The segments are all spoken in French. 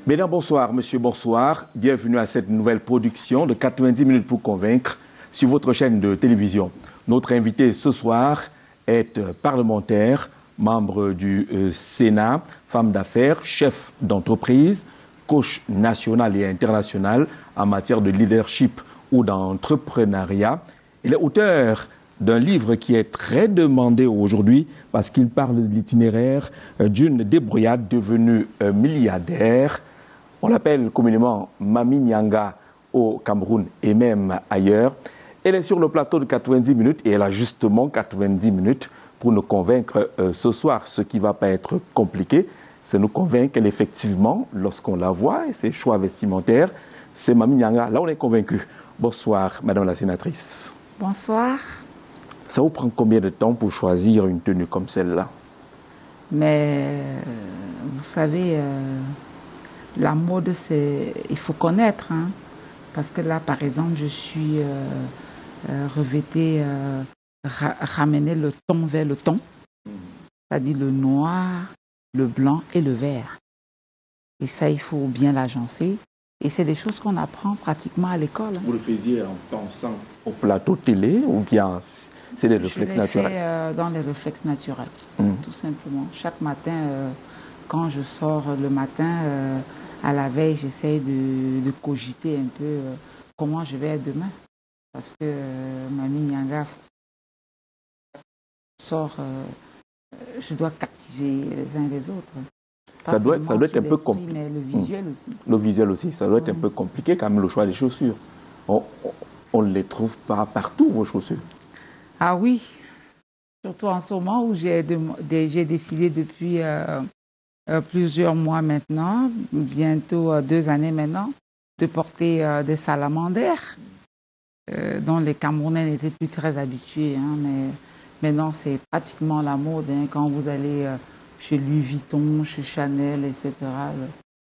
Mesdames, bonsoir. Monsieur, bonsoir. Bienvenue à cette nouvelle production de 90 minutes pour convaincre sur votre chaîne de télévision. Notre invité ce soir est parlementaire, membre du Sénat, femme d'affaires, chef d'entreprise, coach national et international en matière de leadership ou d'entrepreneuriat. Il est auteur d'un livre qui est très demandé aujourd'hui parce qu'il parle de l'itinéraire d'une débrouillade devenue milliardaire. On l'appelle communément Mami Nyanga au Cameroun et même ailleurs. Elle est sur le plateau de 90 minutes et elle a justement 90 minutes pour nous convaincre ce soir. Ce qui ne va pas être compliqué, c'est nous convaincre qu'elle effectivement, lorsqu'on la voit et ses choix vestimentaires, c'est Mami Nyanga. Là, on est convaincu. Bonsoir, Madame la sénatrice. Bonsoir. Ça vous prend combien de temps pour choisir une tenue comme celle-là? Mais vous savez, la mode, il faut connaître. Hein, parce que là, par exemple, je suis revêtée, ramener le ton vers le ton. C'est-à-dire le noir, le blanc et le vert. Et ça, il faut bien l'agencer. Et c'est des choses qu'on apprend pratiquement à l'école. Vous le faisiez en pensant au plateau télé ou bien c'est des réflexes naturels? Je l'ai fait dans les réflexes naturels, tout simplement. Chaque matin, quand je sors le matin, à la veille, j'essaye de cogiter un peu comment je vais être demain. Parce que Mami Nyanga sort, je dois captiver les uns les autres. Ça doit être un peu compliqué. Mais le visuel aussi. Le visuel aussi, ça doit être un peu compliqué quand même le choix des chaussures. On ne les trouve pas partout, vos chaussures. Ah oui, surtout en ce moment où j'ai décidé depuis plusieurs mois maintenant, bientôt 2 années maintenant, de porter des salamandères dont les Camerounais n'étaient plus très habitués. Hein, mais maintenant, c'est pratiquement la mode. Hein, quand vous allez chez Louis Vuitton, chez Chanel, etc.,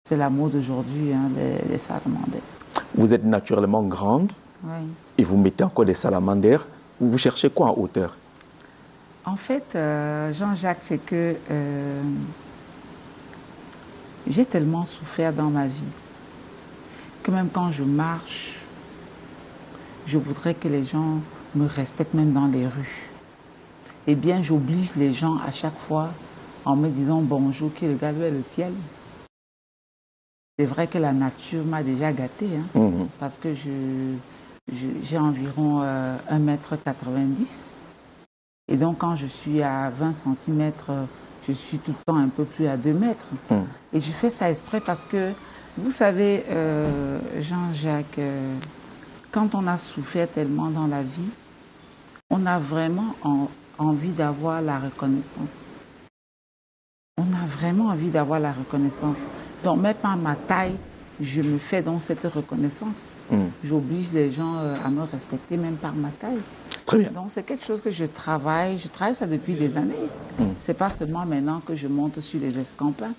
c'est la mode aujourd'hui, hein, les salamandères. Vous êtes naturellement grande et vous mettez encore des salamandères. Vous cherchez quoi en hauteur? En fait, Jean-Jacques, c'est que j'ai tellement souffert dans ma vie que même quand je marche, je voudrais que les gens me respectent même dans les rues. Eh bien, j'oblige les gens à chaque fois en me disant bonjour, qui regarde vers le ciel. C'est vrai que la nature m'a déjà gâtée, hein, parce que j'ai environ 1,90 m. Et donc, quand je suis à 20 cm, je suis tout le temps un peu plus à 2 mètres. Et je fais ça exprès parce que, vous savez, Jean-Jacques, quand on a souffert tellement dans la vie, on a vraiment envie d'avoir la reconnaissance. On a vraiment envie d'avoir la reconnaissance. Donc, même par ma taille, je me fais donc cette reconnaissance. J'oblige les gens à me respecter même par ma taille. Très bien. Donc c'est quelque chose que je travaille ça depuis des années. C'est pas seulement maintenant que je monte sur les escampins.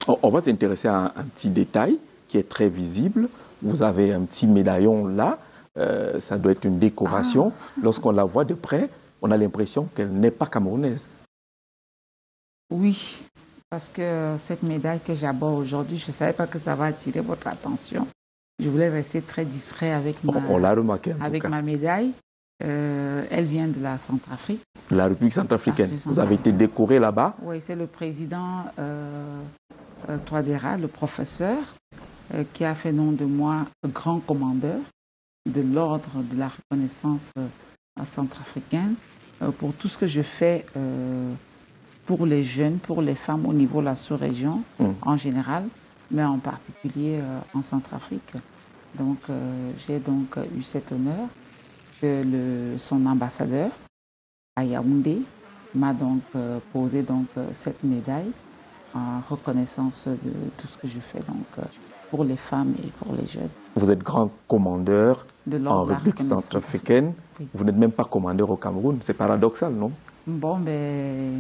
On va s'intéresser à un petit détail qui est très visible. Vous avez un petit médaillon là. Ça doit être une décoration. Lorsqu'on la voit de près, on a l'impression qu'elle n'est pas camerounaise. Oui, parce que cette médaille que j'aborde aujourd'hui, je ne savais pas que ça va attirer votre attention. Je voulais rester très discret avec on l'a remarqué ma médaille. Elle vient de la Centrafrique. La République centrafricaine. Vous avez été décoré là-bas? Oui, c'est le président Touadéra, le professeur, qui a fait nom de moi grand commandeur de l'ordre de la reconnaissance centrafricaine pour tout ce que je fais pour les jeunes, pour les femmes au niveau de la sous-région en général, mais en particulier en Centrafrique. Donc, j'ai donc eu cet honneur que son ambassadeur à Yaoundé m'a donc posé donc cette médaille en reconnaissance de tout ce que je fais donc pour les femmes et pour les jeunes. Vous êtes grand commandeur en République centrafricaine. Oui. Vous n'êtes même pas commandeur au Cameroun. C'est paradoxal, non? Bon, mais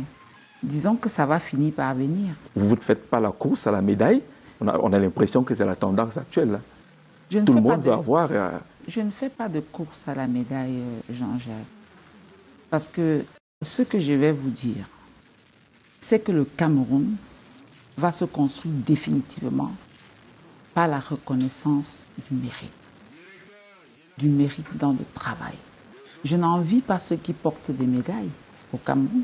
disons que ça va finir par venir. Vous ne faites pas la course à la médaille? On a l'impression que c'est la tendance actuelle. Là. Tout le monde veut avoir... Je ne fais pas de course à la médaille, Jean-Jacques. Parce que ce que je vais vous dire, c'est que le Cameroun va se construire définitivement par la reconnaissance du mérite dans le travail. Je n'envie pas ceux qui portent des médailles au Cameroun.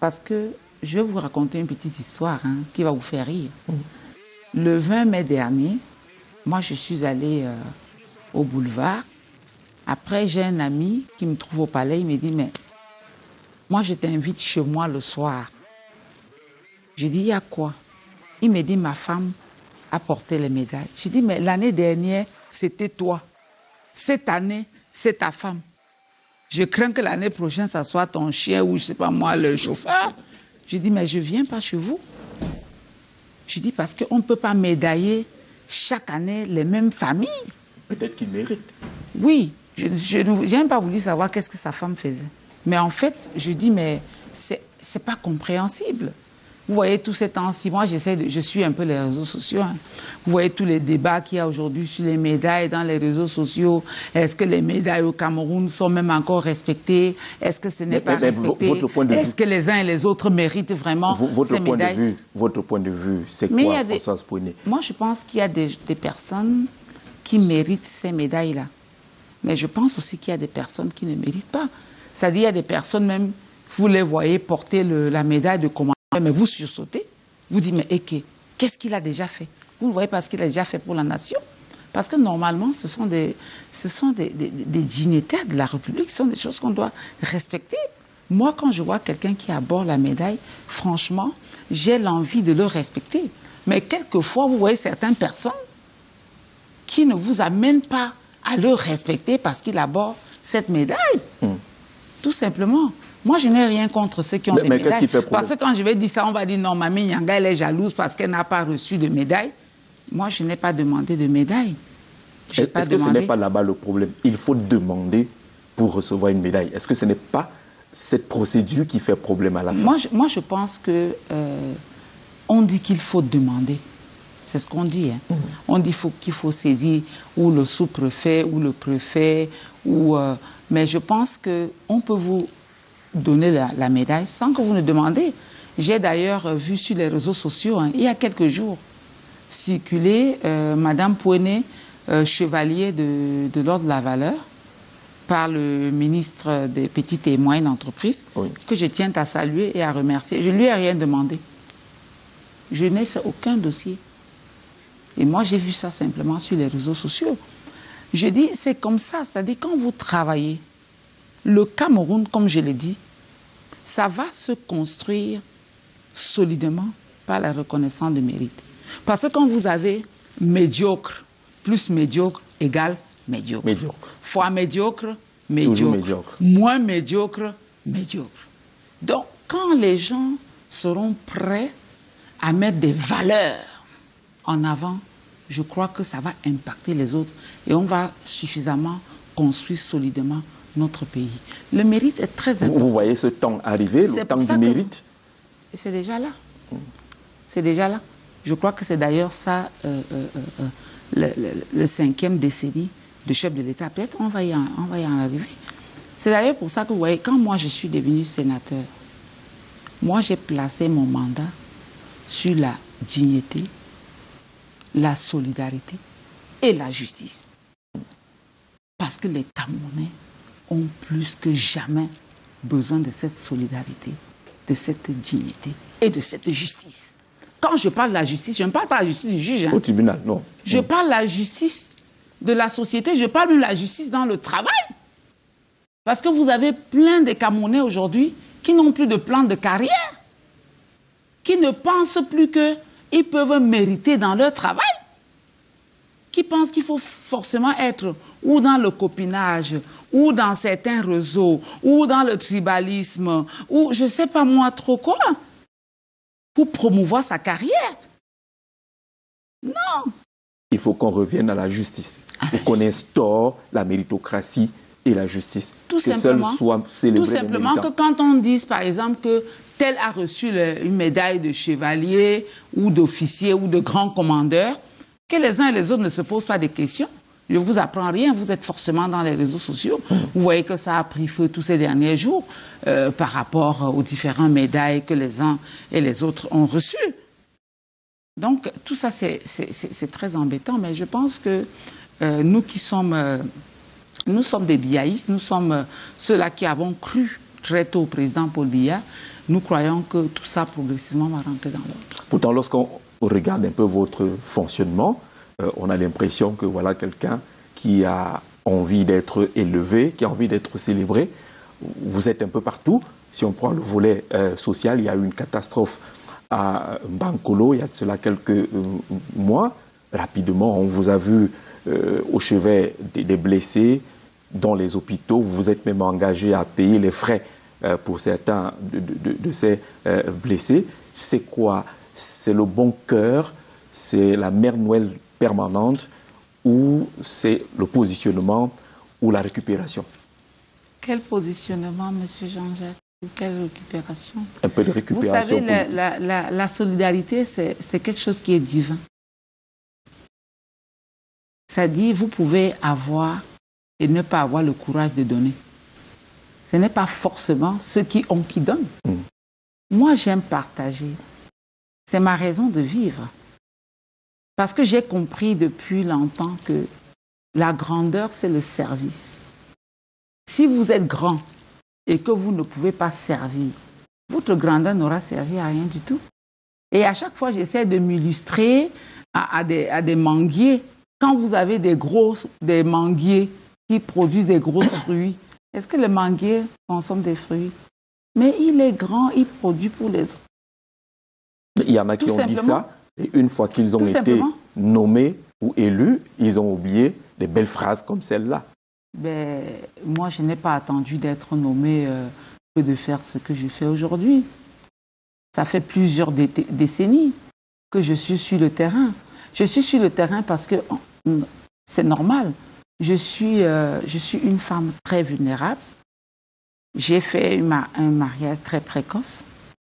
Parce que je vais vous raconter une petite histoire qui va vous faire rire. Le 20 mai dernier, moi je suis allée au boulevard. Après, j'ai un ami qui me trouve au palais, il me dit, mais moi je t'invite chez moi le soir. Je dis, il y a quoi? Il me dit, ma femme a porté les médailles. Je dis, mais l'année dernière, c'était toi. Cette année, c'est ta femme. Je crains que l'année prochaine, ça soit ton chien ou, je ne sais pas moi, le chauffeur. Je dis, mais je ne viens pas chez vous. Je dis, parce qu'on ne peut pas médailler chaque année les mêmes familles. Peut-être qu'il mérite. Oui, je n'ai même pas voulu savoir qu'est-ce que sa femme faisait. Mais en fait, je dis, mais c'est pas compréhensible. Vous voyez tout ces temps-ci, moi je suis un peu les réseaux sociaux. Vous voyez tous les débats qu'il y a aujourd'hui sur les médailles dans les réseaux sociaux. Est-ce que les médailles au Cameroun sont même encore respectées? Est-ce que ce n'est pas respecté? Est-ce que les uns et les autres méritent vraiment ces médailles? Votre point de vue, c'est quoi, Françoise Pouéné? Moi, je pense qu'il y a des personnes qui méritent ces médailles-là. Mais je pense aussi qu'il y a des personnes qui ne méritent pas. C'est-à-dire, il y a des personnes même, vous les voyez porter la médaille de commandement, mais vous sursautez, vous dites, mais Eke, qu'est-ce qu'il a déjà fait? Vous le voyez parce qu'il a déjà fait pour la nation. Parce que normalement, ce sont des dignitaires de la République, ce sont des choses qu'on doit respecter. Moi, quand je vois quelqu'un qui aborde la médaille, franchement, j'ai l'envie de le respecter. Mais quelquefois, vous voyez certaines personnes qui ne vous amènent pas à le respecter parce qu'il aborde cette médaille. Tout simplement. Moi, je n'ai rien contre ceux qui ont des médailles. Parce que quand je vais dire ça, on va dire non, Mamie Nyanga, elle est jalouse parce qu'elle n'a pas reçu de médaille. Moi, je n'ai pas demandé de médaille. Est-ce que ce n'est pas là-bas le problème? Il faut demander pour recevoir une médaille. Est-ce que ce n'est pas cette procédure qui fait problème à la fin? Moi, je pense que on dit qu'il faut demander. C'est ce qu'on dit. On dit qu'il faut saisir ou le sous-préfet ou le préfet. Mais je pense qu'on peut vous donner la médaille sans que vous ne demandez. J'ai d'ailleurs vu sur les réseaux sociaux, il y a quelques jours, circuler Madame Pouéné, chevalier de l'Ordre de la Valeur, par le ministre des Petites et Moyennes Entreprises, que je tiens à saluer et à remercier. Je ne lui ai rien demandé. Je n'ai fait aucun dossier. Et moi, j'ai vu ça simplement sur les réseaux sociaux. Je dis, c'est comme ça, c'est-à-dire quand vous travaillez, le Cameroun, comme je l'ai dit, ça va se construire solidement par la reconnaissance de mérite. Parce que quand vous avez médiocre, plus médiocre égale médiocre. Fois médiocre, médiocre. Moins médiocre, médiocre. Donc, quand les gens seront prêts à mettre des valeurs en avant, je crois que ça va impacter les autres et on va suffisamment construire solidement notre pays. Le mérite est très important. Vous voyez ce temps arriver, le temps du mérite? C'est déjà là. C'est déjà là. Je crois que c'est d'ailleurs ça, le 5e décennie de chef de l'État. Peut-être on va y en arriver. C'est d'ailleurs pour ça que vous voyez, quand moi je suis devenu sénateur, moi j'ai placé mon mandat sur la dignité, la solidarité et la justice. Parce que les Camerounais ont plus que jamais besoin de cette solidarité, de cette dignité et de cette justice. Quand je parle de la justice, je ne parle pas de la justice du juge. Au tribunal, non. Je parle de la justice de la société, je parle de la justice dans le travail. Parce que vous avez plein de Camerounais aujourd'hui qui n'ont plus de plan de carrière, qui ne pensent plus qu'ils peuvent mériter dans leur travail, qui pensent qu'il faut forcément être ou dans le copinage, ou dans certains réseaux, ou dans le tribalisme, ou je ne sais pas moi trop quoi, pour promouvoir sa carrière. Non. Il faut qu'on revienne à la justice, pour qu'on instaure la méritocratie et la justice. Tout simplement, tout simplement que quand on dise par exemple que tel a reçu une médaille de chevalier ou d'officier ou de grand commandeur, que les uns et les autres ne se posent pas de questions. Je ne vous apprends rien, vous êtes forcément dans les réseaux sociaux. Vous voyez que ça a pris feu tous ces derniers jours par rapport aux différentes médailles que les uns et les autres ont reçues. Donc, tout ça, c'est très embêtant, mais je pense que nous qui sommes... nous sommes des biaïstes, nous sommes ceux-là qui avons cru très tôt au président Paul Biya. Nous croyons que tout ça, progressivement, va rentrer dans l'ordre. Pourtant, lorsqu'on regarde un peu votre fonctionnement, on a l'impression que voilà quelqu'un qui a envie d'être élevé, qui a envie d'être célébré. Vous êtes un peu partout. Si on prend le volet social, il y a eu une catastrophe à Bankolo, il y a de cela quelques mois. Rapidement, on vous a vu au chevet des blessés dans les hôpitaux. Vous vous êtes même engagé à payer les frais pour certains de ces blessés. C'est quoi? C'est le bon cœur? C'est la mère Noël permanente? Ou c'est le positionnement ou la récupération? Quel positionnement, M. Jean-Jacques? Quelle récupération? Un peu de récupération. Vous savez, la solidarité, c'est quelque chose qui est divin. Ça dit, vous pouvez avoir et ne pas avoir le courage de donner. Ce n'est pas forcément ceux qui ont qui donnent. Moi, j'aime partager. C'est ma raison de vivre. Parce que j'ai compris depuis longtemps que la grandeur, c'est le service. Si vous êtes grand et que vous ne pouvez pas servir, votre grandeur n'aura servi à rien du tout. Et à chaque fois, j'essaie de m'illustrer à des manguiers. Quand vous avez des manguiers qui produisent des gros fruits, est-ce que le manguier consomme des fruits? Mais il est grand, il produit pour les autres. Il y en a qui ont dit ça, et une fois qu'ils ont été nommés ou élus, ils ont oublié des belles phrases comme celle-là. Ben, moi, je n'ai pas attendu d'être nommé que de faire ce que je fais aujourd'hui. Ça fait plusieurs décennies que je suis sur le terrain. Je suis sur le terrain parce que c'est normal. Je suis une femme très vulnérable. J'ai fait un mariage très précoce,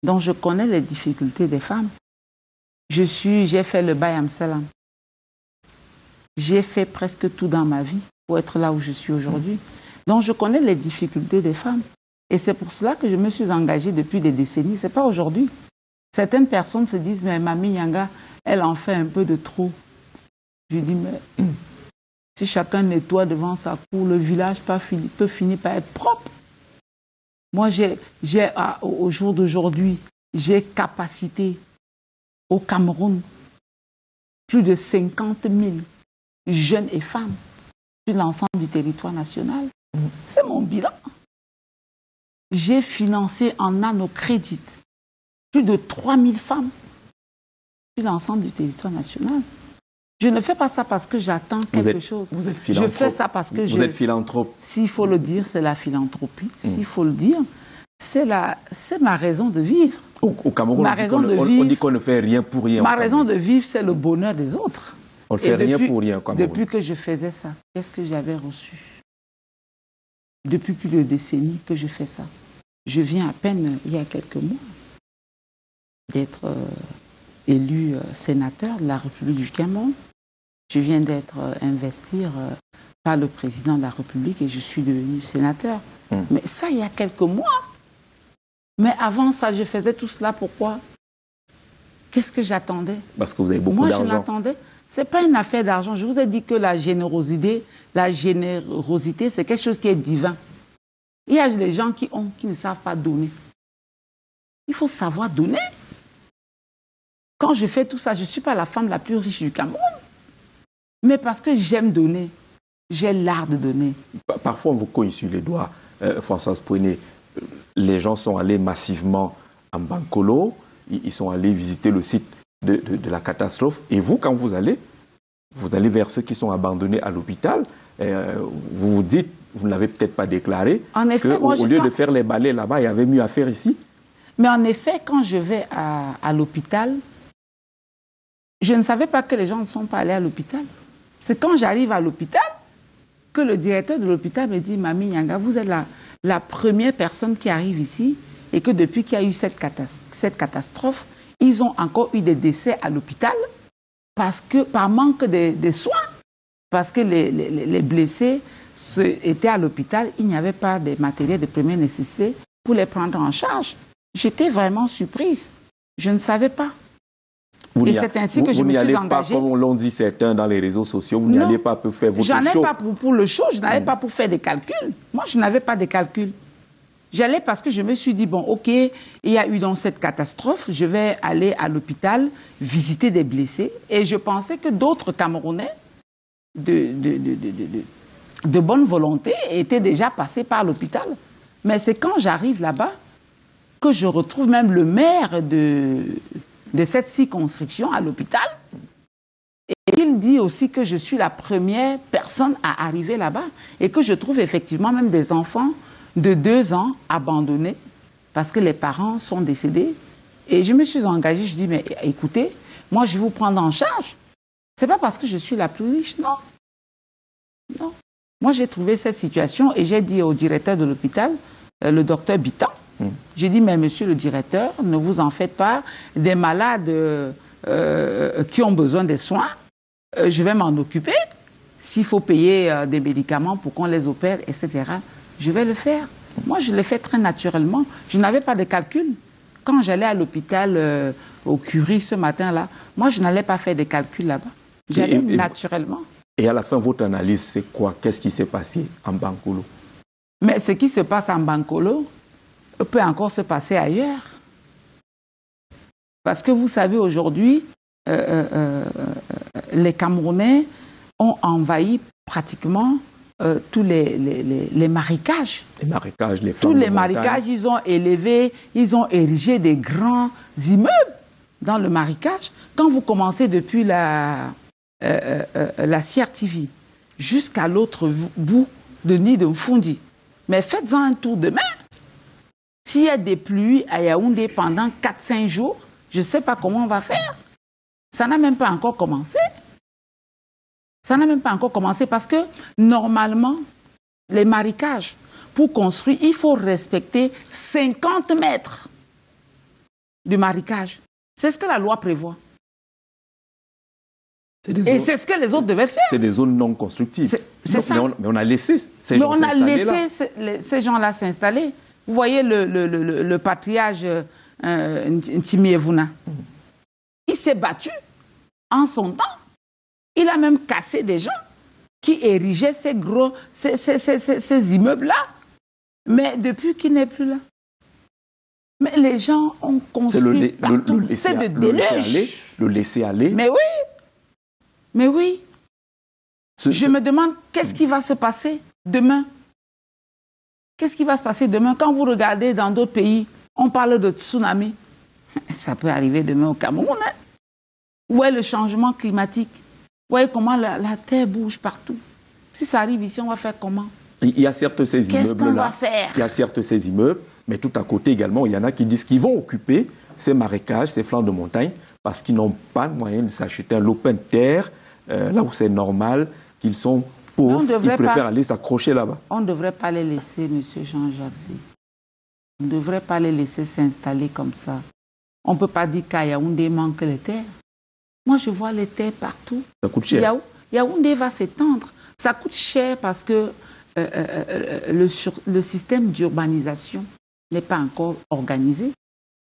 donc je connais les difficultés des femmes. J'ai fait le Bayam Salam. J'ai fait presque tout dans ma vie pour être là où je suis aujourd'hui. Donc je connais les difficultés des femmes. Et c'est pour cela que je me suis engagée depuis des décennies. Ce n'est pas aujourd'hui. Certaines personnes se disent, mais Mamie Yanga, elle en fait un peu de trop. Je dis, mais si chacun nettoie devant sa cour, le village peut finir par être propre. Moi, au jour d'aujourd'hui, j'ai capacité au Cameroun, plus de 50 000 jeunes et femmes sur l'ensemble du territoire national. C'est mon bilan. J'ai financé en nanocrédit plus de 3 000 femmes sur l'ensemble du territoire national. Je ne fais pas ça parce que j'attends quelque chose. Vous êtes philanthrope. Je fais ça parce que vous êtes philanthrope. S'il faut le dire, c'est la philanthropie. S'il faut le dire, c'est ma raison de vivre. Au Cameroun, on dit qu'on ne fait rien pour rien. Ma raison de vivre, c'est le bonheur des autres. On ne fait rien pour rien au Cameroun. Depuis que je faisais ça, qu'est-ce que j'avais reçu? Depuis plus de décennies que je fais ça. Je viens à peine, il y a quelques mois, d'être élu sénateur de la République du Cameroun. Je viens d'être investi par le président de la République et je suis devenu sénateur. Mais ça, il y a quelques mois. Mais avant ça, je faisais tout cela, pourquoi? Qu'est-ce que j'attendais? Parce que vous avez beaucoup d'argent. Moi, je l'attendais. Ce n'est pas une affaire d'argent. Je vous ai dit que la générosité, c'est quelque chose qui est divin. Il y a des gens qui ne savent pas donner. Il faut savoir donner. Quand je fais tout ça, je ne suis pas la femme la plus riche du Cameroun. Mais parce que j'aime donner, j'ai l'art de donner. Parfois, on vous cogne sur les doigts, Françoise Pouené. Les gens sont allés massivement en Bankolo. Ils sont allés visiter le site de la catastrophe. Et vous, quand vous allez vers ceux qui sont abandonnés à l'hôpital. Vous vous dites, vous ne l'avez peut-être pas déclaré, en effet, au lieu de faire les balais là-bas, il y avait mieux à faire ici. Mais en effet, quand je vais à l'hôpital, je ne savais pas que les gens ne sont pas allés à l'hôpital. C'est quand j'arrive à l'hôpital que le directeur de l'hôpital me dit, Mamie Yanga, vous êtes la première personne qui arrive ici et que depuis qu'il y a eu cette catastrophe, ils ont encore eu des décès à l'hôpital par manque de soins. parce que les blessés étaient à l'hôpital, il n'y avait pas de matériel de première nécessité pour les prendre en charge. J'étais vraiment surprise. Je ne savais pas. Et c'est ainsi que je me suis engagée. Vous n'y allez pas, comme l'ont dit certains dans les réseaux sociaux, vous n'y allez pas pour faire votre show. J'en ai pas pour le show, je n'allais pas pour faire des calculs. Moi, je n'avais pas de calculs. J'allais parce que je me suis dit, bon, ok, il y a eu donc cette catastrophe, je vais aller à l'hôpital visiter des blessés. Et je pensais que d'autres Camerounais de bonne volonté étaient déjà passés par l'hôpital. Mais c'est quand j'arrive là-bas que je retrouve même le maire de cette circonscription à l'hôpital. Et il dit aussi que je suis la première personne à arriver là-bas et que je trouve effectivement même des enfants de 2 ans abandonnés parce que les parents sont décédés. Et je me suis engagée, je dis, mais écoutez, moi je vais vous prendre en charge. C'est pas parce que je suis la plus riche, non. Non. Moi j'ai trouvé cette situation et j'ai dit au directeur de l'hôpital, le docteur Bitan, j'ai dit, mais monsieur le directeur, ne vous en faites pas, des malades qui ont besoin des soins, je vais m'en occuper. S'il faut payer des médicaments pour qu'on les opère, etc., je vais le faire. Moi, je l'ai fait très naturellement. Je n'avais pas de calcul. Quand j'allais à l'hôpital, au Curie ce matin-là, moi, je n'allais pas faire de calcul là-bas. J'allais naturellement. Et à la fin, votre analyse, c'est quoi? Qu'est-ce qui s'est passé en Bankolo? Mais ce qui se passe en Bankolo peut encore se passer ailleurs. Parce que vous savez, aujourd'hui, les Camerounais ont envahi pratiquement tous les marécages. Les marécages, les flancs de montagne. Tous les marécages, ils ont élevé, ils ont érigé des grands immeubles dans le marécage. Quand vous commencez depuis la CRTV jusqu'à l'autre bout de Nid de Mfundi, mais faites-en un tour demain. S'il y a des pluies à Yaoundé pendant 4-5 jours, je ne sais pas comment on va faire. Ça n'a même pas encore commencé. Ça n'a même pas encore commencé parce que normalement, les marécages, pour construire, il faut respecter 50 mètres de marécage. C'est ce que la loi prévoit. Et c'est ce que les autres devaient faire. C'est des zones non constructives. C'est ça. Mais on a laissé ces gens s'installer là. On a laissé ces gens-là s'installer. Vous voyez le patriarche Ntimievuna. Il s'est battu en son temps. Il a même cassé des gens qui érigeaient ces immeubles-là. Mais depuis qu'il n'est plus là. Mais les gens ont construit partout. C'est de déluge. Le laisser aller. Mais oui. Mais oui. Je me demande qu'est-ce qui va se passer demain. Qu'est-ce qui va se passer demain? Quand vous regardez dans d'autres pays, on parle de tsunami. Ça peut arriver demain au Cameroun. Hein? Vous voyez le changement climatique. Vous voyez comment la terre bouge partout. Si ça arrive ici, on va faire comment? Il y a certes ces immeubles-là. Qu'est-ce qu'on va faire? Il y a certes ces immeubles, mais tout à côté également, il y en a qui disent qu'ils vont occuper ces marécages, ces flancs de montagne, parce qu'ils n'ont pas de moyen de s'acheter un lopin de terre, là où c'est normal, qu'ils sont pauvres, ils préfèrent aller s'accrocher là-bas. On ne devrait pas les laisser, M. Jean-Jacques. On ne devrait pas les laisser s'installer comme ça. On ne peut pas dire qu'à Yaoundé manque les terres. Moi, je vois les terres partout. Ça coûte cher. Yaoundé va s'étendre. Ça coûte cher parce que le système d'urbanisation n'est pas encore organisé.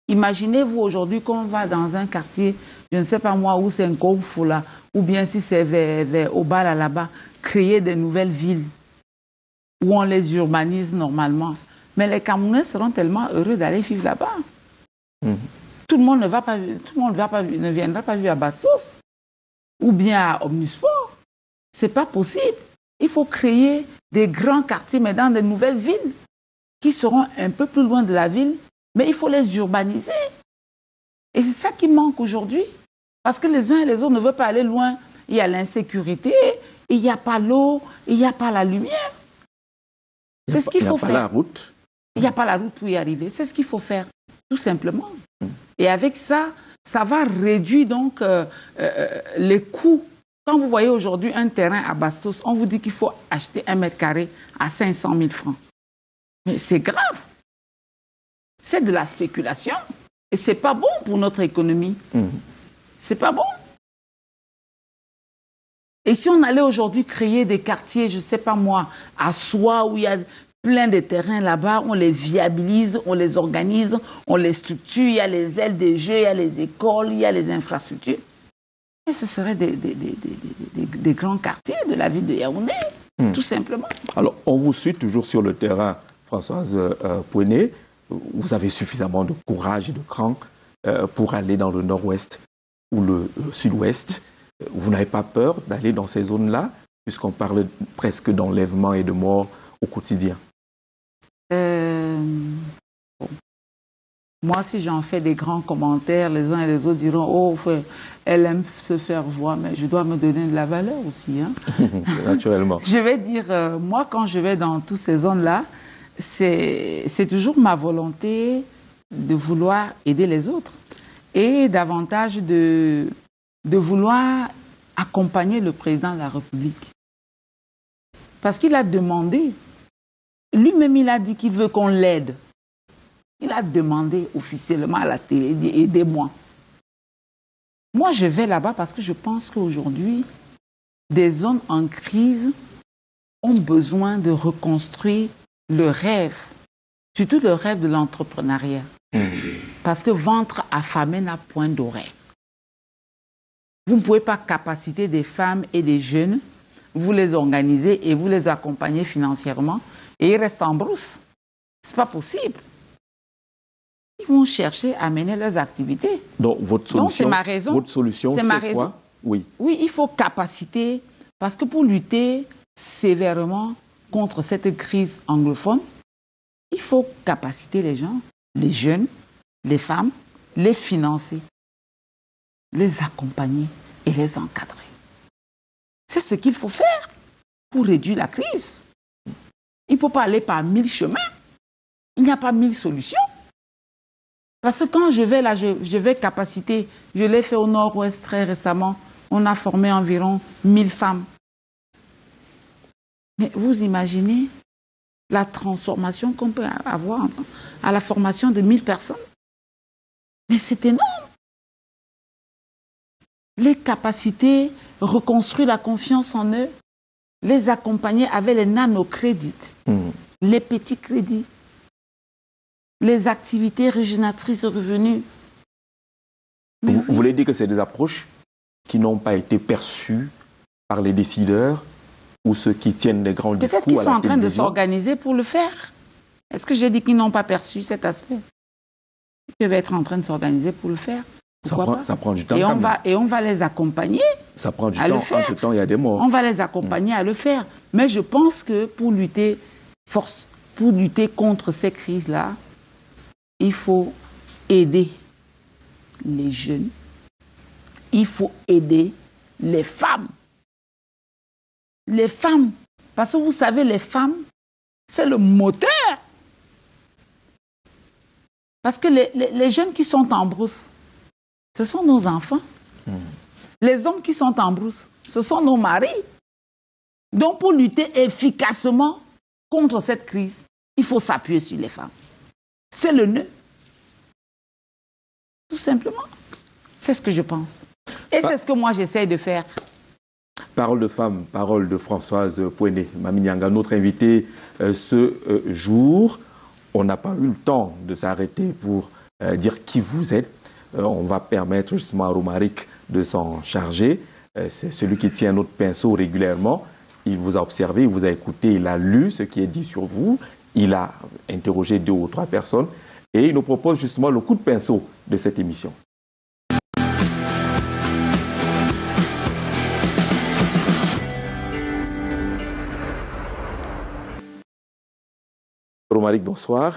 Imaginez-vous aujourd'hui qu'on va dans un quartier, je ne sais pas moi, où c'est un Koufoula, là, ou bien si c'est vers Obala là-bas, créer des nouvelles villes où on les urbanise normalement. Mais les Camerounais seront tellement heureux d'aller vivre là-bas. Tout le monde ne viendra pas vivre à Bastos ou bien à Omnisport. C'est pas possible. Il faut créer des grands quartiers, mais dans de nouvelles villes qui seront un peu plus loin de la ville, mais il faut les urbaniser. Et c'est ça qui manque aujourd'hui. Parce que les uns et les autres ne veulent pas aller loin. Il y a l'insécurité, il n'y a pas l'eau, il n'y a pas la lumière. C'est ce qu'il faut faire. Il n'y a pas la route. Il n'y a pas la route pour y arriver. C'est ce qu'il faut faire, tout simplement. Et avec ça, ça va réduire donc les coûts. Quand vous voyez aujourd'hui un terrain à Bastos, on vous dit qu'il faut acheter 1 mètre carré à 500 000 francs. Mais c'est grave. C'est de la spéculation. Et ce n'est pas bon pour notre économie. C'est pas bon. Et si on allait aujourd'hui créer des quartiers, je ne sais pas moi, à Soie, où il y a plein de terrains là-bas, on les viabilise, on les organise, on les structure, il y a les ailes des jeux, il y a les écoles, il y a les infrastructures. Et ce serait des grands quartiers de la ville de Yaoundé, tout simplement. Alors, on vous suit toujours sur le terrain, Françoise Pouéné. Vous avez suffisamment de courage et de cran pour aller dans le nord-ouest ou le sud-ouest. Vous n'avez pas peur d'aller dans ces zones-là, puisqu'on parle presque d'enlèvement et de mort au quotidien? Bon. Moi, si j'en fais des grands commentaires, les uns et les autres diront « Oh, elle aime se faire voir, mais je dois me donner de la valeur aussi. Hein. » Naturellement. Je vais dire, moi, quand je vais dans toutes ces zones-là, c'est toujours ma volonté de vouloir aider les autres et davantage de vouloir accompagner le président de la République. Parce qu'il a demandé, lui-même il a dit qu'il veut qu'on l'aide. Il a demandé officiellement à la télé, aidez-moi. Moi je vais là-bas parce que je pense qu'aujourd'hui, des zones en crise ont besoin de reconstruire le rêve, surtout le rêve de l'entrepreneuriat. Parce que ventre affamé n'a point d'oreille. Vous ne pouvez pas capaciter des femmes et des jeunes, vous les organisez et vous les accompagnez financièrement et ils restent en brousse. Ce n'est pas possible. Ils vont chercher à mener leurs activités. Donc, votre solution, c'est ma raison. Votre solution, c'est quoi? Oui. Oui, il faut capaciter, parce que pour lutter sévèrement contre cette crise anglophone, il faut capaciter les gens, les jeunes, les femmes, les financer, les accompagner et les encadrer. C'est ce qu'il faut faire pour réduire la crise. Il ne faut pas aller par 1000 chemins. Il n'y a pas 1000 solutions. Parce que quand je vais là, je vais capaciter. Je l'ai fait au nord-ouest très récemment. On a formé environ 1000 femmes. Mais vous imaginez la transformation qu'on peut avoir à la formation de 1000 personnes? Mais c'est énorme. Les capacités, reconstruire la confiance en eux, les accompagner avec les nanocrédits, les petits crédits, les activités régénératrices de revenus. Vous voulez dire que c'est des approches qui n'ont pas été perçues par les décideurs ou ceux qui tiennent des grands discours à la télévision? Peut-être qu'ils sont en train de s'organiser pour le faire. Est-ce que j'ai dit qu'ils n'ont pas perçu cet aspect? Ils peuvent être en train de s'organiser pour le faire. Ça prend du temps. Et on va les accompagner. Ça prend du temps. Entre-temps, il y a des morts. On va les accompagner à le faire. Mais je pense que pour lutter contre ces crises-là, il faut aider les jeunes. Il faut aider les femmes. Les femmes. Parce que vous savez, les femmes, c'est le moteur. Parce que les jeunes qui sont en brousse, ce sont nos enfants. Les hommes qui sont en brousse, ce sont nos maris. Donc, pour lutter efficacement contre cette crise, il faut s'appuyer sur les femmes. C'est le nœud. Tout simplement. C'est ce que je pense. Et c'est ce que moi, j'essaye de faire. Parole de femme, parole de Françoise Pouéné. Mami Nyanga, notre invitée ce jour. On n'a pas eu le temps de s'arrêter pour dire qui vous êtes. On va permettre justement à Romaric de s'en charger. C'est celui qui tient notre pinceau régulièrement. Il vous a observé, il vous a écouté, il a lu ce qui est dit sur vous. Il a interrogé 2 ou 3 personnes. Et il nous propose justement le coup de pinceau de cette émission. Romaric, bonsoir.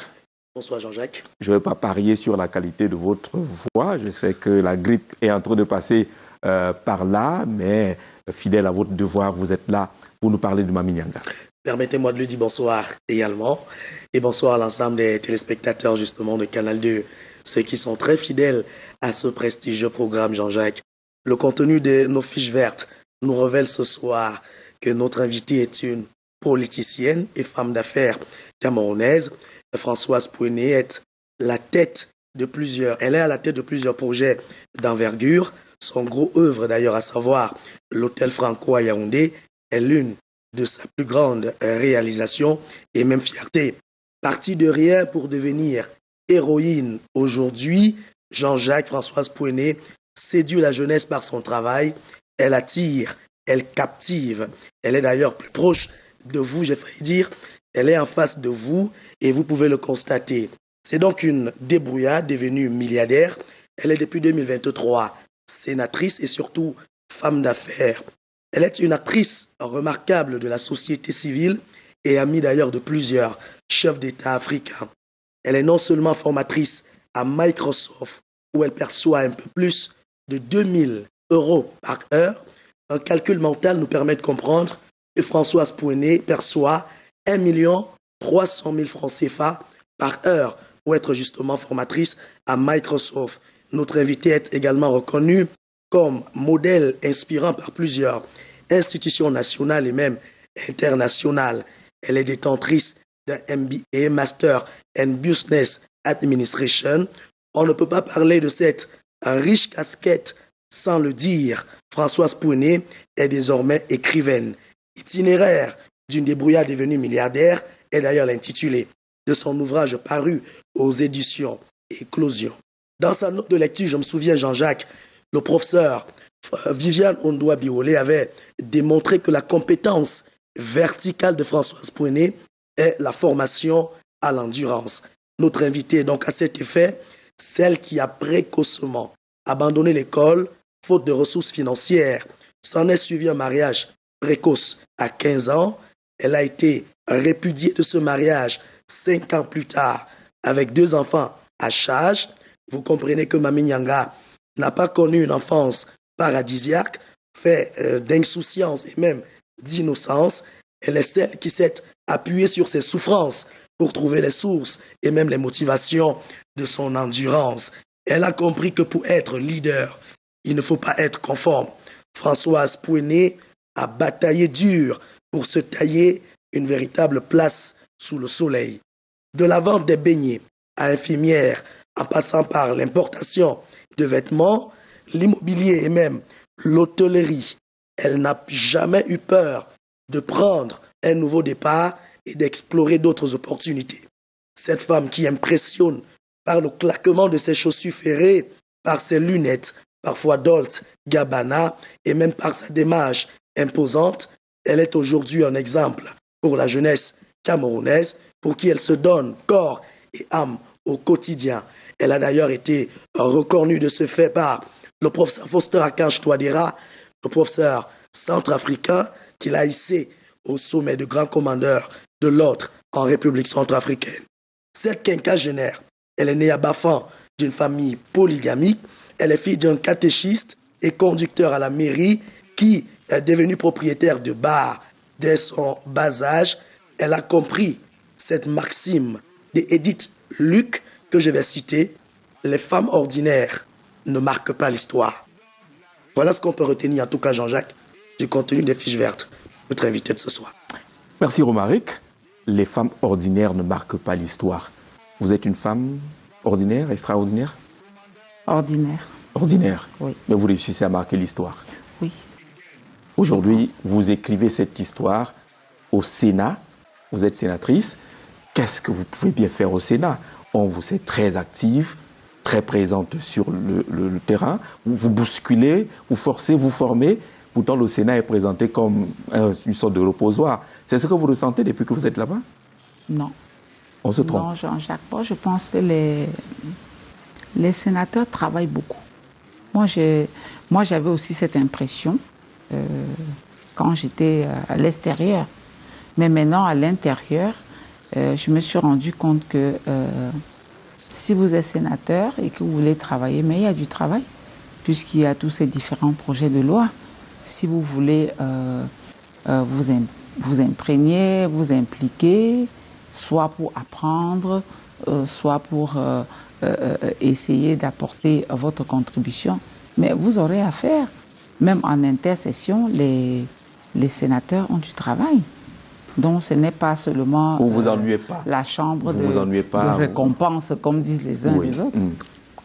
Bonsoir Jean-Jacques. Je ne vais pas parier sur la qualité de votre voix. Je sais que la grippe est en train de passer par là, mais fidèle à votre devoir, vous êtes là pour nous parler de Mami Nyanga. Permettez-moi de lui dire bonsoir également. Et bonsoir à l'ensemble des téléspectateurs justement de Canal 2, ceux qui sont très fidèles à ce prestigieux programme Jean-Jacques. Le contenu de nos fiches vertes nous révèle ce soir que notre invitée est une politicienne et femme d'affaires camerounaise. Françoise Pouéné est elle est à la tête de plusieurs projets d'envergure, Son gros œuvre d'ailleurs, à savoir l'Hôtel Franco à Yaoundé, est l'une de sa plus grandes réalisations et même fierté. Partie de rien pour devenir héroïne aujourd'hui, Jean-Jacques Françoise Pouéné séduit la jeunesse par son travail. Elle attire, elle captive. Elle est d'ailleurs plus proche de vous, j'ai failli dire. Elle est en face de vous et vous pouvez le constater. C'est donc une débrouillarde devenue milliardaire. Elle est depuis 2023 sénatrice et surtout femme d'affaires. Elle est une actrice remarquable de la société civile et amie d'ailleurs de plusieurs chefs d'État africains. Elle est non seulement formatrice à Microsoft, où elle perçoit un peu plus de 2000 € par heure. Un calcul mental nous permet de comprendre que Françoise Pouéné perçoit 1 300 000 francs CFA par heure pour être justement formatrice à Microsoft. Notre invitée est également reconnue comme modèle inspirant par plusieurs institutions nationales et même internationales. Elle est détentrice d'un MBA, Master in Business Administration. On ne peut pas parler de cette riche casquette sans le dire. Françoise Pouéné est désormais écrivaine. Itinéraire d'une débrouillarde devenue milliardaire est d'ailleurs l'intitulé de son ouvrage paru aux éditions Éclosion. Dans sa note de lecture, je me souviens, Jean-Jacques, le professeur Viviane Ondoa-Biolé avait démontré que la compétence verticale de Françoise Pouéné est la formation à l'endurance. Notre invitée est donc à cet effet celle qui a précocement abandonné l'école faute de ressources financières. S'en est suivi un mariage précoce à 15 ans. Elle a été répudiée de ce mariage 5 ans plus tard avec 2 enfants à charge. Vous comprenez que Mami Nyanga n'a pas connu une enfance paradisiaque, fait d'insouciance et même d'innocence. Elle est celle qui s'est appuyée sur ses souffrances pour trouver les sources et même les motivations de son endurance. Elle a compris que pour être leader, il ne faut pas être conforme. Françoise Pouéné a bataillé dur pour se tailler une véritable place sous le soleil. De la vente des beignets à infirmière, en passant par l'importation de vêtements, l'immobilier et même l'hôtellerie, elle n'a jamais eu peur de prendre un nouveau départ et d'explorer d'autres opportunités. Cette femme qui impressionne par le claquement de ses chaussures ferrées, par ses lunettes, parfois Dolce Gabbana, et même par sa démarche imposante, elle est aujourd'hui un exemple pour la jeunesse camerounaise, pour qui elle se donne corps et âme au quotidien. Elle a d'ailleurs été reconnue de ce fait par le professeur Faustin Archange Touadéra, le professeur centrafricain qui l'a hissé au sommet de grand commandeur de l'ordre en République centrafricaine. Cette quinquagénaire, elle est née à Bafan d'une famille polygamique. Elle est fille d'un catéchiste et conducteur à la mairie qui est devenu propriétaire de bar dès son bas âge. Elle a compris cette maxime d'Edith Luc que je vais citer. Les femmes ordinaires ne marquent pas l'histoire. Voilà ce qu'on peut retenir, en tout cas, Jean-Jacques, du contenu des fiches vertes. Notre invité de ce soir. Merci, Romaric. Les femmes ordinaires ne marquent pas l'histoire. Vous êtes une femme ordinaire, extraordinaire? Ordinaire. Ordinaire. Oui. Mais vous réussissez à marquer l'histoire. Oui. Aujourd'hui, vous écrivez cette histoire au Sénat. Vous êtes sénatrice. Qu'est-ce que vous pouvez bien faire au Sénat? On vous sait très active, très présente sur le terrain. Vous bousculez, vous forcez, vous formez. Pourtant, le Sénat est présenté comme une sorte de reposoir. C'est ce que vous ressentez depuis que vous êtes là-bas? Non. On se trompe. Non, Jean-Jacques, moi, je pense que les sénateurs travaillent beaucoup. Moi, j'avais aussi cette impression quand j'étais à l'extérieur. Mais maintenant, à l'intérieur, je me suis rendu compte que si vous êtes sénateur et que vous voulez travailler, mais il y a du travail, puisqu'il y a tous ces différents projets de loi. Si vous voulez vous imprégner, vous impliquer, soit pour apprendre, soit pour essayer d'apporter votre contribution. Mais vous aurez à faire. Même en intercession, les sénateurs ont du travail. Donc ce n'est pas seulement vous vous ennuyez pas. La chambre vous vous ennuyez pas, de récompense, comme disent les uns et les autres.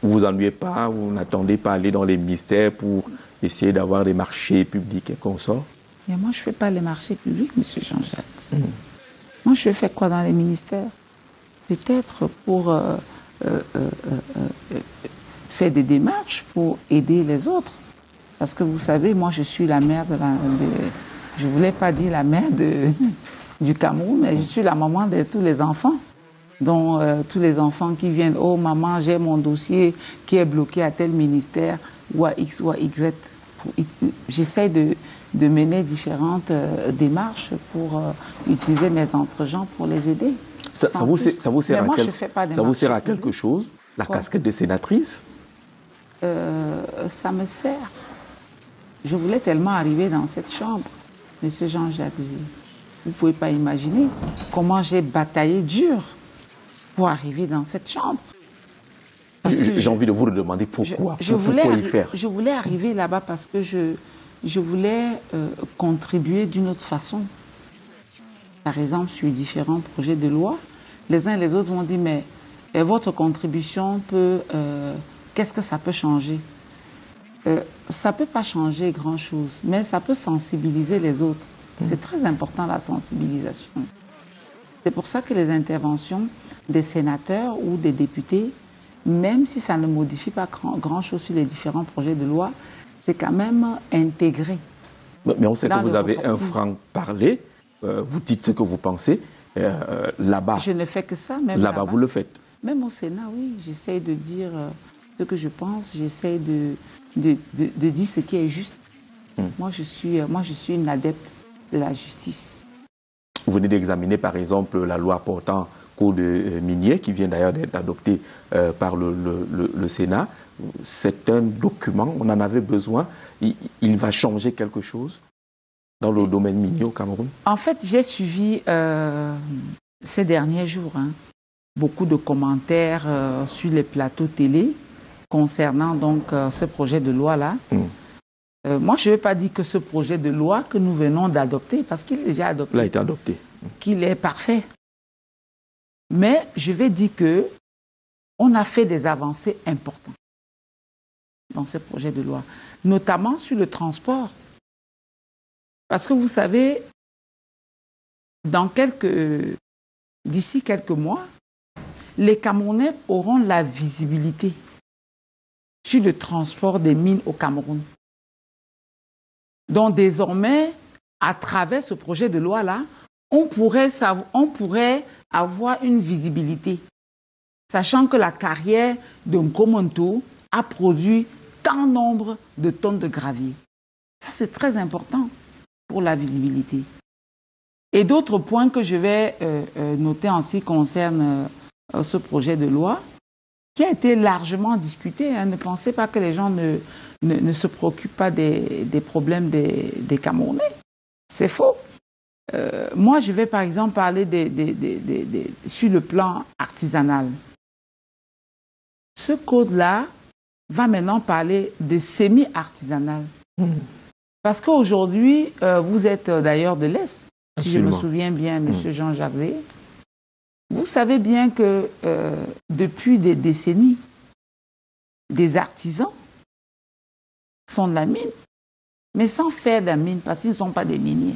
Vous vous ennuyez pas, vous n'attendez pas à aller dans les ministères pour essayer d'avoir des marchés publics et consorts? Mais moi, je ne fais pas les marchés publics, M. Jean-Jacques. Moi, je fais quoi dans les ministères? Peut-être pour faire des démarches pour aider les autres. Parce que vous savez, moi, je suis la mère je ne voulais pas dire la mère du Cameroun, mais je suis la maman de tous les enfants. Donc, tous les enfants qui viennent, oh maman, j'ai mon dossier qui est bloqué à tel ministère, ou à X ou à Y. J'essaie de mener différentes démarches pour utiliser mes entre-gens pour les aider. Ça vous sert à quelque chose, la Quoi? casquette de sénatrice? Ça me sert. Je voulais tellement arriver dans cette chambre, M. Jean-Jacques Zé. Vous ne pouvez pas imaginer comment j'ai bataillé dur pour arriver dans cette chambre. J'ai envie de vous le demander pourquoi. Pourquoi y faire? Je voulais arriver là-bas parce que je voulais contribuer d'une autre façon. Par exemple, sur différents projets de loi, les uns et les autres vont dire, mais votre contribution peut... qu'est-ce que ça peut changer? Ça ne peut pas changer grand-chose, mais ça peut sensibiliser les autres. C'est très important, la sensibilisation. C'est pour ça que les interventions des sénateurs ou des députés, même si ça ne modifie pas grand-chose sur les différents projets de loi, c'est quand même intégré. Mais on sait que vous avez un franc-parler, vous dites ce que vous pensez, là-bas. Je ne fais que ça, même là-bas. Vous le faites. Même au Sénat, oui, j'essaie de dire ce que je pense, j'essaie de dire ce qui est juste. Moi, je suis une adepte de la justice. Vous venez d'examiner, par exemple, la loi portant code minier, qui vient d'ailleurs d'être adoptée par le Sénat. C'est un document, on en avait besoin. Il va changer quelque chose dans le domaine minier au Cameroun? En fait, j'ai suivi ces derniers jours beaucoup de commentaires sur les plateaux télé concernant donc ce projet de loi-là. Moi, je ne vais pas dire que ce projet de loi que nous venons d'adopter, parce qu'il est déjà adopté, il a été adopté, qu'il est parfait. Mais je vais dire qu'on a fait des avancées importantes dans ce projet de loi, notamment sur le transport. Parce que vous savez, d'ici quelques mois, les Camerounais auront la visibilité sur le transport des mines au Cameroun. Donc désormais, à travers ce projet de loi-là, on pourrait avoir une visibilité, sachant que la carrière de Nkomonto a produit tant nombre de tonnes de gravier. Ça, c'est très important pour la visibilité. Et d'autres points que je vais noter en ce qui concerne ce projet de loi, qui a été largement discuté. Ne pensez pas que les gens ne se préoccupent pas des problèmes des Camerounais. C'est faux. Moi, je vais par exemple parler sur le plan artisanal. Ce code-là va maintenant parler de semi-artisanal. Parce qu'aujourd'hui, vous êtes d'ailleurs de l'Est, si je me souviens bien, M. Jean-Jacques Zé. Vous savez bien que depuis des décennies, des artisans font de la mine, mais sans faire de la mine, parce qu'ils ne sont pas des miniers.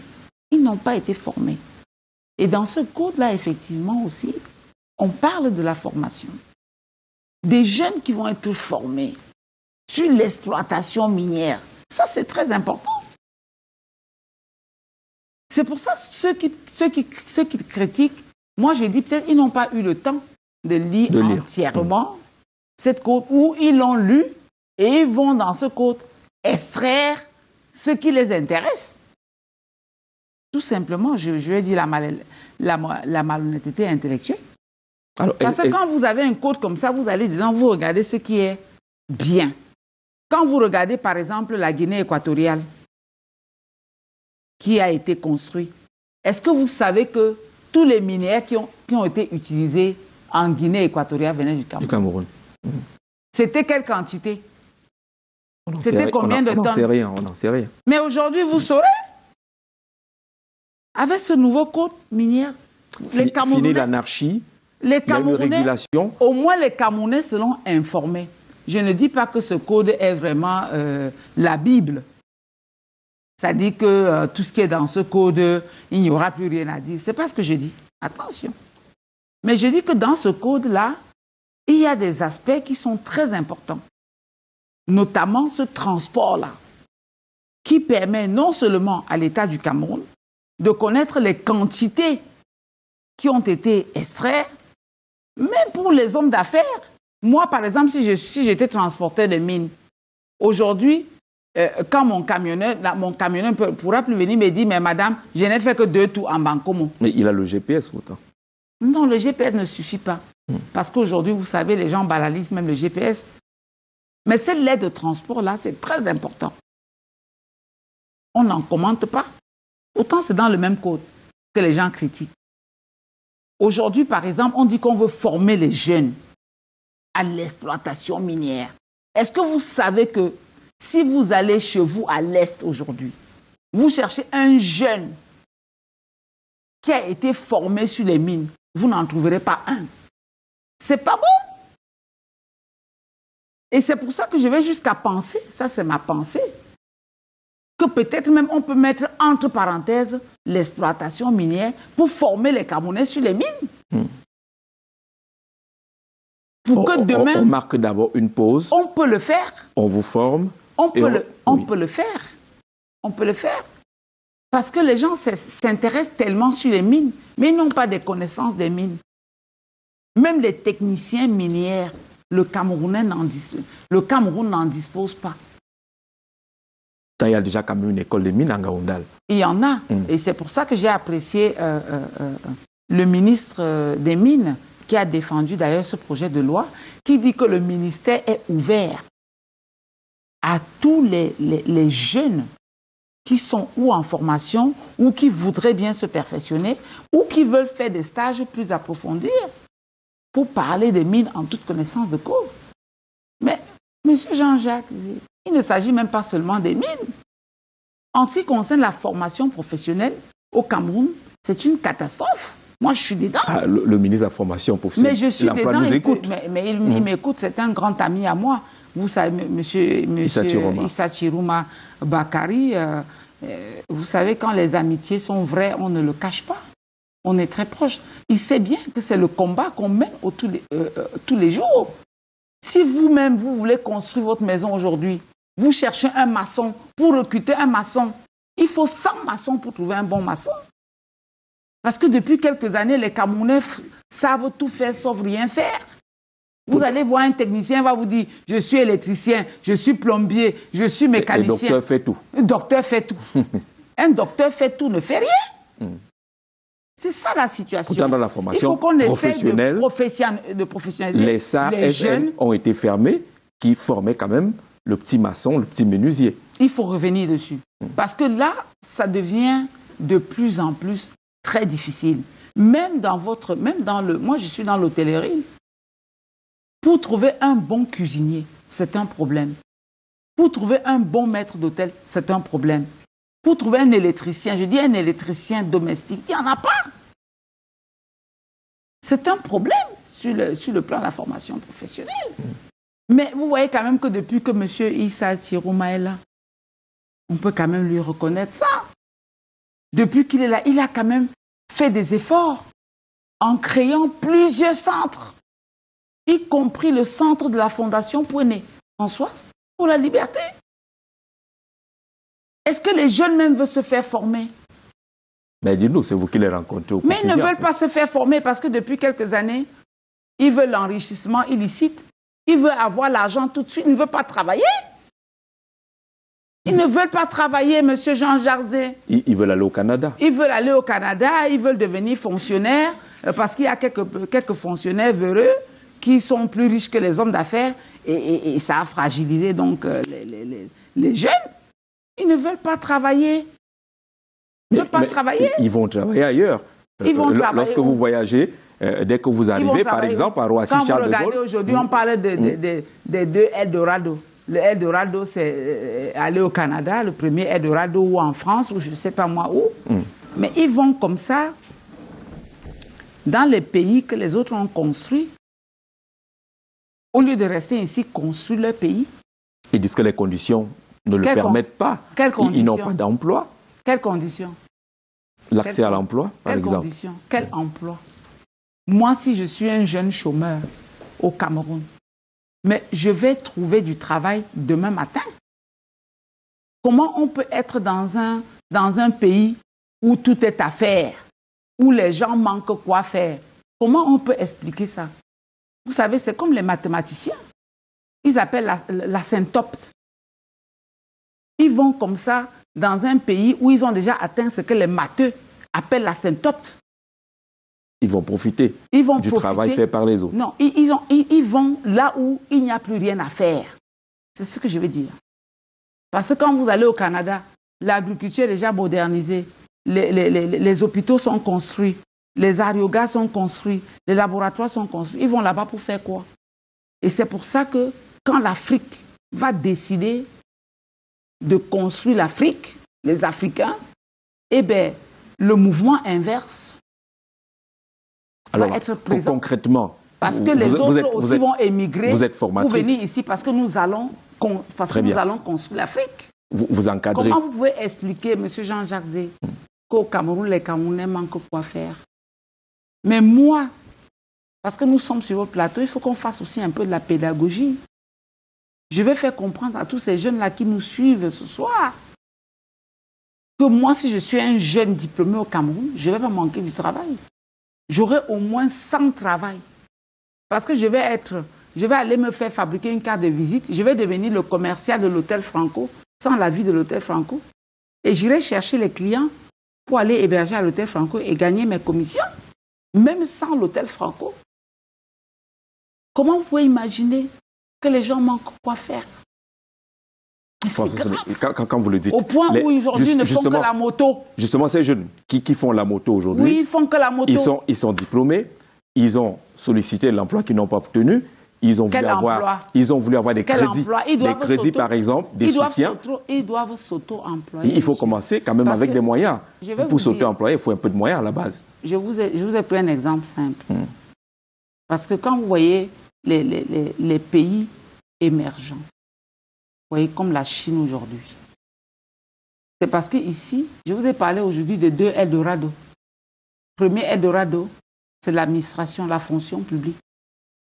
Ils n'ont pas été formés. Et dans ce code-là, effectivement aussi, on parle de la formation. Des jeunes qui vont être formés sur l'exploitation minière. Ça, c'est très important. C'est pour ça ceux qui critiquent, moi je dis peut-être qu'ils n'ont pas eu le temps de lire entièrement cette code, ou ils l'ont lu et ils vont dans ce code extraire ce qui les intéresse. Tout simplement, je vais dire la malhonnêteté intellectuelle. Alors, parce que quand vous avez un code comme ça, vous allez dedans, vous regardez ce qui est bien. Quand vous regardez par exemple la Guinée équatoriale qui a été construite, est-ce que vous savez que tous les minerais qui ont été utilisés en Guinée équatoriale venaient du Cameroun? C'était quelle quantité? C'était combien de tonnes? On n'en sait rien. Mais aujourd'hui, vous saurez. Avec ce nouveau code minier, les Camerounais... Fini l'anarchie, les Camerounais, régulation. Au moins les Camerounais seront informés. je ne dis pas que ce code est vraiment la Bible. Ça dit que tout ce qui est dans ce code, il n'y aura plus rien à dire. Ce n'est pas ce que je dis. Attention. Mais je dis que dans ce code-là, il y a des aspects qui sont très importants. Notamment ce transport-là, qui permet non seulement à l'État du Cameroun de connaître les quantités qui ont été extraites, même pour les hommes d'affaires. Moi, par exemple, si j'étais transporteur de mines, aujourd'hui, quand mon camionneur ne pourra plus venir me dire, mais madame, je n'ai fait que 2 tours en Bancomo. Mais il a le GPS pourtant. Non, le GPS ne suffit pas. Parce qu'aujourd'hui, vous savez, les gens banalisent même le GPS. Mais cette lettre de transport-là, c'est très important. On n'en commente pas. Autant c'est dans le même code que les gens critiquent. Aujourd'hui, par exemple, on dit qu'on veut former les jeunes à l'exploitation minière. Est-ce que vous savez que si vous allez chez vous à l'Est aujourd'hui, vous cherchez un jeune qui a été formé sur les mines, vous n'en trouverez pas un. C'est pas bon. Et c'est pour ça que je vais jusqu'à penser, ça c'est ma pensée, que peut-être même on peut mettre entre parenthèses l'exploitation minière pour former les Camerounais sur les mines. Pour que demain... On marque d'abord une pause. On peut le faire. On vous forme. On peut le faire. On peut le faire. Parce que les gens s'intéressent tellement sur les mines, mais ils n'ont pas de connaissances des mines. Même les techniciens minières, le Cameroun n'en dispose pas. Il y a déjà quand même une école de mines en Gaoundal. Il y en a. Et c'est pour ça que j'ai apprécié le ministre des Mines, qui a défendu d'ailleurs ce projet de loi, qui dit que le ministère est ouvert à tous les jeunes qui sont ou en formation, ou qui voudraient bien se perfectionner, ou qui veulent faire des stages plus approfondis pour parler des mines en toute connaissance de cause. Mais, M. Jean-Jacques, il ne s'agit même pas seulement des mines. En ce qui concerne la formation professionnelle au Cameroun, c'est une catastrophe. Moi, je suis dedans. Ah, le ministre de la formation professionnelle, mais je suis l'emploi dedans, nous écoute. Mais il m'écoute, c'est un grand ami à moi. Vous savez, monsieur Issa Chiroma Bakari, vous savez, quand les amitiés sont vraies, on ne le cache pas. On est très proches. Il sait bien que c'est le combat qu'on mène tous les jours. Si vous-même, vous voulez construire votre maison aujourd'hui, vous cherchez un maçon, pour recruter un maçon, il faut 100 maçons pour trouver un bon maçon. Parce que depuis quelques années, les Camerounais savent tout faire sauf rien faire. Vous allez voir un technicien, il va vous dire, je suis électricien, je suis plombier, je suis mécanicien. Le docteur fait tout. Le docteur fait tout. Un docteur fait tout, ne fait rien. C'est ça la situation. Pourtant, dans la formation il faut qu'on essaie de professionnaliser les SAR, les jeunes. ont été fermés, qui formaient quand même le petit maçon, le petit menuisier. Il faut revenir dessus. Parce que là, ça devient de plus en plus très difficile. Moi, je suis dans l'hôtellerie. Pour trouver un bon cuisinier, c'est un problème. Pour trouver un bon maître d'hôtel, c'est un problème. Pour trouver un électricien, je dis un électricien domestique, il n'y en a pas. C'est un problème sur le plan de la formation professionnelle. Mais vous voyez quand même que depuis que M. Issa Chiroma est là, on peut quand même lui reconnaître ça. Depuis qu'il est là, il a quand même fait des efforts en créant plusieurs centres, y compris le centre de la Fondation Pouéné, Françoise, pour la liberté. Est-ce que les jeunes même veulent se faire former? Mais dis-nous, c'est vous qui les rencontrez au quotidien. Mais ils ne veulent pas se faire former parce que depuis quelques années, ils veulent l'enrichissement illicite. Ils veulent avoir l'argent tout de suite. Ils ne veulent pas travailler. Ils ne veulent pas travailler, M. Jean Jarzé. Ils veulent aller au Canada. Ils veulent aller au Canada, ils veulent devenir fonctionnaires parce qu'il y a quelques fonctionnaires véreux qui sont plus riches que les hommes d'affaires et ça a fragilisé donc les jeunes. Ils ne veulent pas travailler. Ils ne veulent pas travailler. Ils vont travailler ailleurs. Ils vont travailler. Lorsque vous voyagez, dès que vous arrivez, par exemple, à Roissy-Charles de Gaulle... Quand vous regardez aujourd'hui, on parle des 2 Eldorado. Le Eldorado, c'est aller au Canada, le premier Eldorado, ou en France, ou je ne sais pas moi où. Mais ils vont comme ça dans les pays que les autres ont construits. au lieu de rester ici, construire leur pays. Ils disent que les conditions ne le permettent pas. Quelles conditions? Ils n'ont pas d'emploi. Quelles conditions? L'accès à l'emploi, par exemple. Quelles conditions? Quel emploi? Moi, si je suis un jeune chômeur au Cameroun, mais je vais trouver du travail demain matin. Comment on peut être dans un pays où tout est à faire, où les gens manquent quoi faire? Comment on peut expliquer ça? Vous savez, c'est comme les mathématiciens. Ils appellent l'asymptote. Ils vont comme ça dans un pays où ils ont déjà atteint ce que les matheux appellent l'asymptote. Ils vont profiter du travail fait par les autres. Non, ils vont là où il n'y a plus rien à faire. C'est ce que je veux dire. Parce que quand vous allez au Canada, l'agriculture est déjà modernisée. Les hôpitaux sont construits. Les aérogars sont construits. Les laboratoires sont construits. Ils vont là-bas pour faire quoi? Et c'est pour ça que quand l'Afrique va décider de construire l'Afrique, les Africains, eh bien, le mouvement inverse va être présent. Concrètement, parce que les autres aussi vont émigrer pour venir ici parce que nous allons construire l'Afrique. Vous encadrez. Comment vous pouvez expliquer, M. Jean-Jacques Zé, qu'au Cameroun, les Camerounais manquent quoi faire? Mais moi, parce que nous sommes sur votre plateau, il faut qu'on fasse aussi un peu de la pédagogie. Je vais faire comprendre à tous ces jeunes-là qui nous suivent ce soir que moi, si je suis un jeune diplômé au Cameroun, je ne vais pas manquer du travail. J'aurai au moins 100 travail. Parce que je vais aller me faire fabriquer une carte de visite, je vais devenir le commercial de l'hôtel Franco, sans l'avis de l'hôtel Franco. Et j'irai chercher les clients pour aller héberger à l'hôtel Franco et gagner mes commissions, même sans l'hôtel Franco. Comment vous pouvez imaginer que les gens manquent quoi faire? Mais c'est grave. Quand vous le dites. Au point où aujourd'hui ils ne font que la moto. Justement, ces jeunes qui font la moto aujourd'hui. Oui, ils font que la moto. Ils sont diplômés, ils ont sollicité l'emploi qu'ils n'ont pas obtenu. Ils ont voulu avoir des crédits. Des crédits, par exemple, des soutiens. Ils doivent s'auto-employer. Il faut commencer quand même avec des moyens. Pour s'auto-employer, il faut un peu de moyens à la base. Je vous ai pris un exemple simple. Parce que quand vous voyez les pays émergents, vous voyez, comme la Chine aujourd'hui, c'est parce qu'ici, je vous ai parlé aujourd'hui de 2 Eldorado. Premier Eldorado, c'est l'administration, la fonction publique,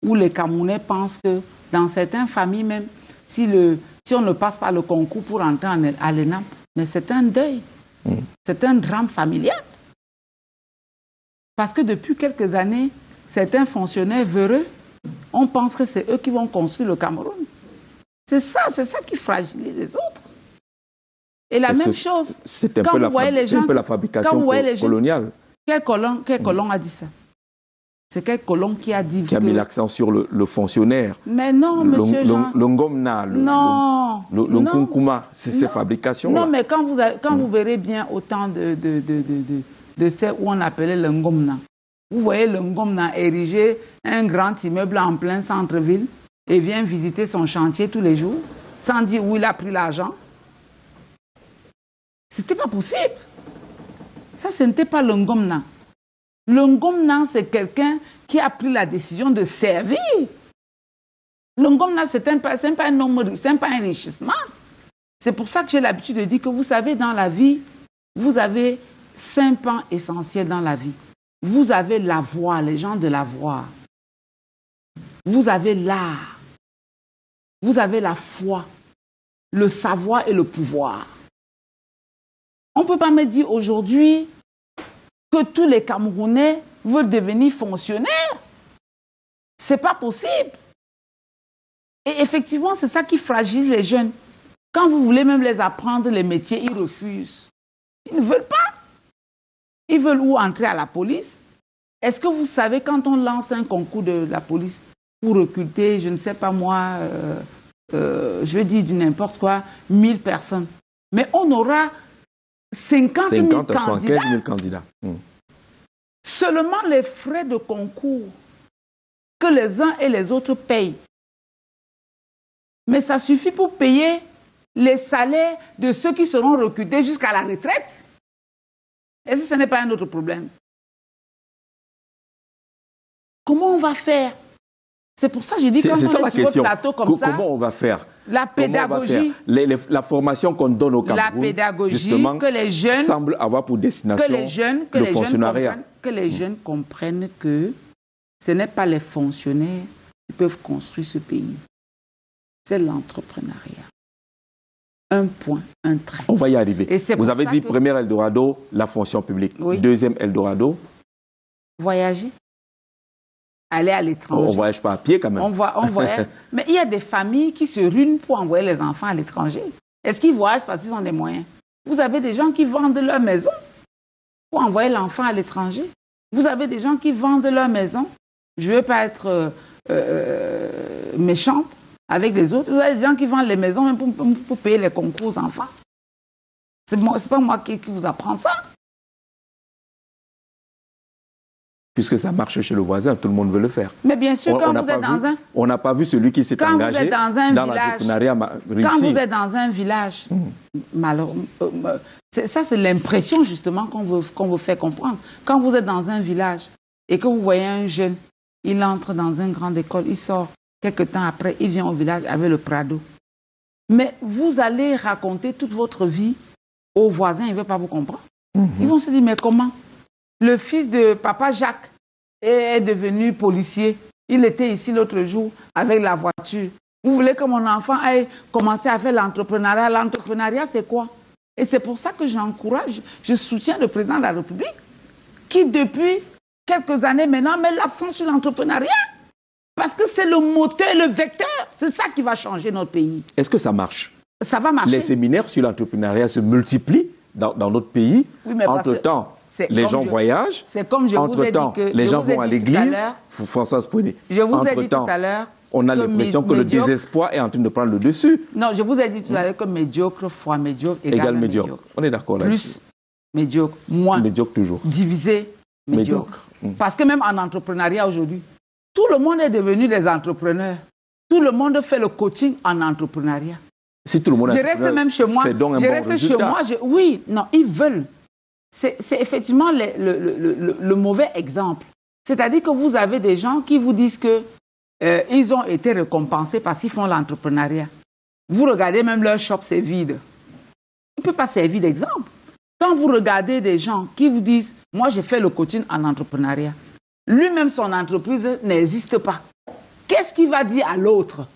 où les Camerounais pensent que dans certaines familles même, si on ne passe pas le concours pour entrer à l'ENAM, mais c'est un deuil, c'est un drame familial. Parce que depuis quelques années, certains fonctionnaires véreux, on pense que c'est eux qui vont construire le Cameroun. C'est ça qui fragilise les autres. Et la même chose, quand vous voyez les gens... C'est un peu la fabrication coloniale. Quel colon a dit ça? C'est quel colon qui a dit... Qui a mis l'accent sur le fonctionnaire. Mais non, monsieur Jean... Le ngomna, le nkunkuma, c'est ces fabrications-là. Non, mais quand vous verrez bien autant de ces où on appelait le ngomna, vous voyez le ngomna ériger un grand immeuble en plein centre-ville et vient visiter son chantier tous les jours, sans dire où il a pris l'argent. C'était pas possible. Ça, ce n'était pas le ngomna. Le ngomna, c'est quelqu'un qui a pris la décision de servir. Le ngomna, c'est pas un homme, c'est pas un enrichissement. C'est pour ça que j'ai l'habitude de dire que vous savez, dans la vie, vous avez 5 pans essentiels dans la vie. Vous avez la voix, les gens de la voix. Vous avez l'art. Vous avez la foi, le savoir et le pouvoir. On ne peut pas me dire aujourd'hui que tous les Camerounais veulent devenir fonctionnaires. Ce n'est pas possible. Et effectivement, c'est ça qui fragilise les jeunes. Quand vous voulez même les apprendre les métiers, ils refusent. Ils ne veulent pas. Ils veulent ou entrer à la police. Est-ce que vous savez, quand on lance un concours de la police pour recruter, je ne sais pas moi, je veux dire du n'importe quoi, 1000 personnes, mais on aura 50 000 candidats. 75 000 candidats. Seulement les frais de concours que les uns et les autres payent. Mais ça suffit pour payer les salaires de ceux qui seront recrutés jusqu'à la retraite. Est-ce que ce n'est pas un autre problème? Comment on va faire C'est pour ça que je dis, quand on est sur le plateau comme ça... Comment on va faire? La pédagogie... La formation qu'on donne au Cameroun, la pédagogie, que les jeunes... semble avoir pour destination le fonctionnariat. Que les jeunes comprennent que ce n'est pas les fonctionnaires qui peuvent construire ce pays. C'est l'entrepreneuriat. Un point, un trait. On va y arriver. Vous avez dit, premier Eldorado, la fonction publique. Oui. Deuxième Eldorado. Voyager. Aller à l'étranger. On ne voyage pas à pied quand même. On voyage. Mais il y a des familles qui se ruinent pour envoyer les enfants à l'étranger. Est-ce qu'ils voyagent parce qu'ils ont des moyens? Vous avez des gens qui vendent leur maison pour envoyer l'enfant à l'étranger. Vous avez des gens qui vendent leur maison. Je ne veux pas être méchante avec les autres. Vous avez des gens qui vendent les maisons même pour payer les concours aux enfants. C'est pas moi qui vous apprends ça. Puisque ça marche chez le voisin, tout le monde veut le faire. Mais bien sûr, on n'a pas vu celui qui s'est engagé dans l'entrepreneuriat réussi. Quand vous êtes dans un village, ça c'est l'impression justement qu'on veut faire comprendre. Quand vous êtes dans un village et que vous voyez un jeune, il entre dans une grande école, il sort, quelques temps après, il vient au village avec le Prado. Mais vous allez raconter toute votre vie aux voisins, ils ne veulent pas vous comprendre. Ils vont se dire, mais comment? Le fils de papa Jacques est devenu policier. Il était ici l'autre jour avec la voiture. Vous voulez que mon enfant aille commencer à faire l'entrepreneuriat? L'entrepreneuriat, c'est quoi? Et c'est pour ça que j'encourage, je soutiens le président de la République qui, depuis quelques années maintenant, met l'accent sur l'entrepreneuriat. Parce que c'est le moteur, le vecteur. C'est ça qui va changer notre pays. Est-ce que ça marche? Ça va marcher. Les séminaires sur l'entrepreneuriat se multiplient dans notre pays. Oui, mais entre-temps, les gens voyagent. C'est comme je vous ai dit que... les gens vont à l'église. Françoise Pounet. Je vous ai dit tout à l'heure... On a l'impression que le désespoir est en train de prendre le dessus. Non, je vous ai dit tout à l'heure que médiocre fois médiocre égale médiocre. On est d'accord là. Plus médiocre, moins médiocre toujours. Divisé, médiocre. Parce que même en entrepreneuriat aujourd'hui, tout le monde est devenu des entrepreneurs. Tout le monde fait le coaching en entrepreneuriat. Si tout le monde je reste même chez moi. C'est donc un bon résultat. Oui, non, ils veulent. C'est effectivement le mauvais exemple. C'est-à-dire que vous avez des gens qui vous disent que ils ont été récompensés parce qu'ils font l'entrepreneuriat. Vous regardez même leur shop, c'est vide. Il ne peut pas servir d'exemple. Quand vous regardez des gens qui vous disent « Moi, j'ai fait le coaching en entrepreneuriat », lui-même, son entreprise n'existe pas. Qu'est-ce qu'il va dire à l'autre?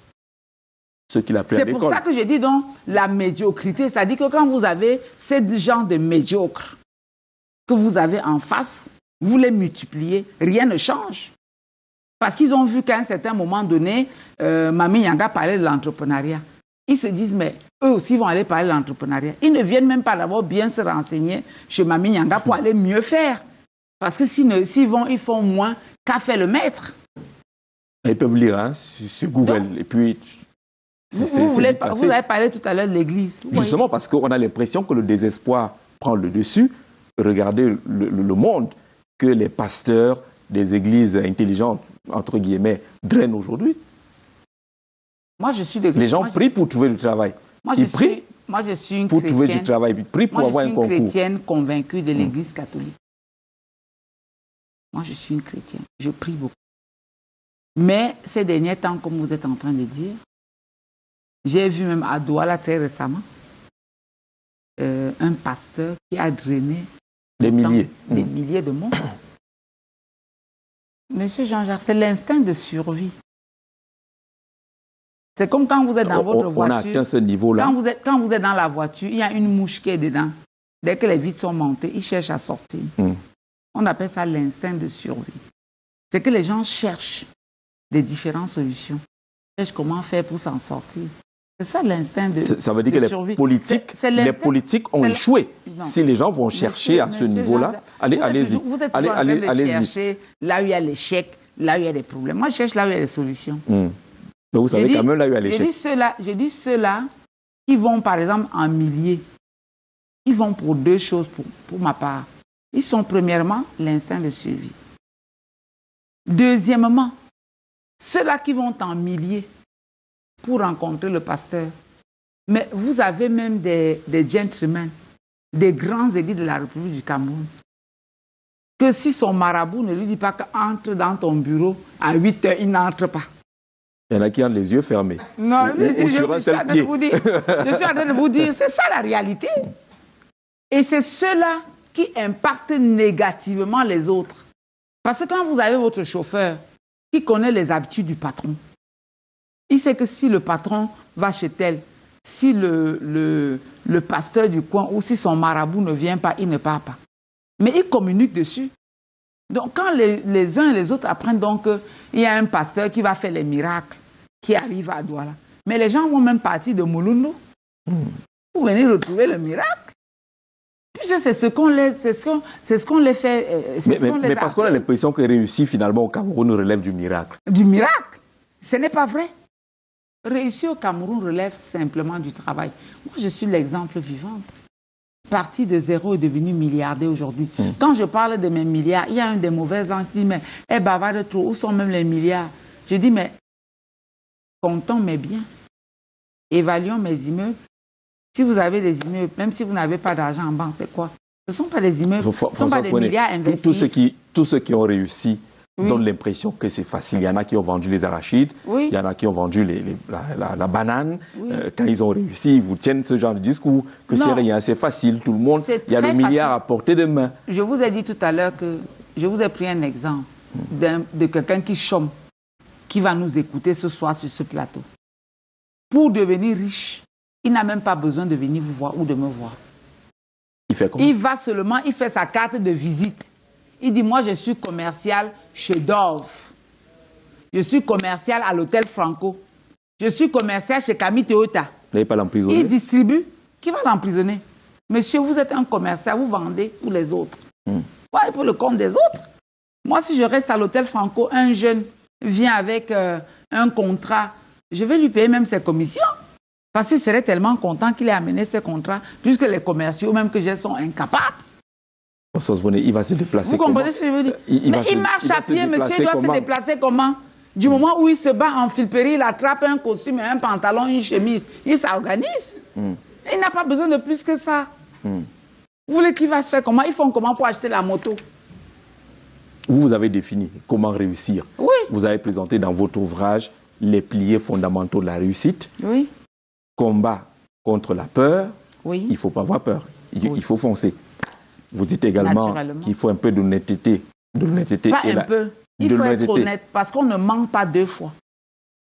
C'est pour ça que je dis donc la médiocrité. C'est-à-dire que quand vous avez ce genre de médiocres que vous avez en face, vous les multipliez, rien ne change. Parce qu'ils ont vu qu'à un certain moment donné, Mami Nyanga parlait de l'entrepreneuriat. Ils se disent, mais eux aussi vont aller parler de l'entrepreneuriat. Ils ne viennent même pas d'abord bien se renseigner chez Mami Nyanga pour aller mieux faire. Parce que s'ils vont, ils font moins qu'a fait le maître. Ils peuvent lire sur Google. Donc, et puis, vous avez parlé tout à l'heure de l'Église. Justement parce qu'on a l'impression que le désespoir prend le dessus. Regardez le monde que les pasteurs des églises intelligentes, entre guillemets, drainent aujourd'hui. Moi, je suis les gens prient pour trouver du travail. Ils prient pour trouver du travail. Ils prient pour avoir un concours. Je suis une chrétienne convaincue de l'Église catholique. Moi, je suis une chrétienne. Je prie beaucoup. Mais ces derniers temps, comme vous êtes en train de dire, j'ai vu même à Douala très récemment un pasteur qui a drainé des milliers de monde. Monsieur Jean-Jacques, c'est l'instinct de survie. C'est comme quand vous êtes dans votre voiture. On a atteint ce niveau-là. Quand vous êtes dans la voiture, il y a une mouche qui est dedans. Dès que les vitres sont montées, il cherche à sortir. On appelle ça l'instinct de survie. C'est que les gens cherchent des différentes solutions. Ils cherchent comment faire pour s'en sortir. C'est ça l'instinct de survie. Ça veut dire que les politiques ont échoué. Non. Si les gens vont chercher à ce niveau-là, allez-y. Vous êtes toujours en train de chercher là où il y a l'échec, là où il y a des problèmes. Moi, je cherche là où il y a des solutions. Mais vous savez quand même là où il y a l'échec. Je dis ceux-là qui vont, par exemple, en milliers. Ils vont pour deux choses, pour ma part. Ils sont, premièrement, l'instinct de survie. Deuxièmement, ceux-là qui vont en milliers pour rencontrer le pasteur. Mais vous avez même des gentlemen, des grands élites de la République du Cameroun, que si son marabout ne lui dit pas qu'entre dans ton bureau à 8 heures, il n'entre pas. Il y en a qui ont les yeux fermés. Non, mais Ou sur un seul pied. Je suis en train de vous dire, c'est ça la réalité. Et c'est cela qui impacte négativement les autres. Parce que quand vous avez votre chauffeur qui connaît les habitudes du patron, il sait que si le patron va chez tel, si le pasteur du coin ou si son marabout ne vient pas, il ne part pas. Mais il communique dessus. Donc quand les uns et les autres apprennent donc qu'il y a un pasteur qui va faire les miracles, qui arrive à Douala. Mais les gens vont même partir de Moulounou pour venir retrouver le miracle. Puisque c'est ce qu'on les fait. Mais parce qu'on a l'impression que réussir finalement au Cameroun relève du miracle. Du miracle? Ce n'est pas vrai. Réussir au Cameroun relève simplement du travail. Moi, je suis l'exemple vivant. Parti de zéro est devenu milliardaire aujourd'hui. Quand je parle de mes milliards, il y a une des mauvaises langues qui dit, mais elle bavarde trop, où sont même les milliards? Je dis, mais comptons mes biens, évaluons mes immeubles. Si vous avez des immeubles, même si vous n'avez pas d'argent en banque, c'est quoi? Ce ne sont pas des immeubles, ce ne sont pas des milliards investis. Tous ceux qui ont réussi donnent l'impression que c'est facile. Il y en a qui ont vendu les arachides, il y en a qui ont vendu la banane. Quand ils ont réussi, ils vous tiennent ce genre de discours que c'est rien, c'est facile, tout le monde, il y a le milliard à portée de main. Je vous ai dit tout à l'heure que je vous ai pris un exemple de quelqu'un qui chôme, qui va nous écouter ce soir sur ce plateau. Pour devenir riche, il n'a même pas besoin de venir vous voir ou de me voir. Il fait comment? Il va seulement, il fait sa carte de visite. Il dit, moi je suis commercial chez Dove. Je suis commercial à l'hôtel Franco. Je suis commercial chez Camille Toyota. Vous n'allez pas l'emprisonner? Il distribue. Qui va l'emprisonner? Monsieur, vous êtes un commercial, vous vendez pour les autres. Ouais, pour le compte des autres. Moi, si je reste à l'hôtel Franco, un jeune vient avec un contrat, je vais lui payer même ses commissions. Parce qu'il serait tellement content qu'il ait amené ses contrats, puisque les commerciaux, même que j'ai, sont incapables. Il va se déplacer. Vous comprenez ce que je veux dire? Mais il marche à pied, monsieur, il doit se déplacer comment? Du moment où il se bat en filperie, il attrape un costume, un pantalon, une chemise, il s'organise. Il n'a pas besoin de plus que ça. Vous voulez qu'il va se faire comment? Ils font comment pour acheter la moto? Vous avez défini comment réussir. Oui. Vous avez présenté dans votre ouvrage les piliers fondamentaux de la réussite. Oui. Combat contre la peur. Oui. Il ne faut pas avoir peur. Il faut foncer. Vous dites également qu'il faut un peu d'honnêteté. Pas un peu. Il faut être honnête parce qu'on ne ment pas deux fois.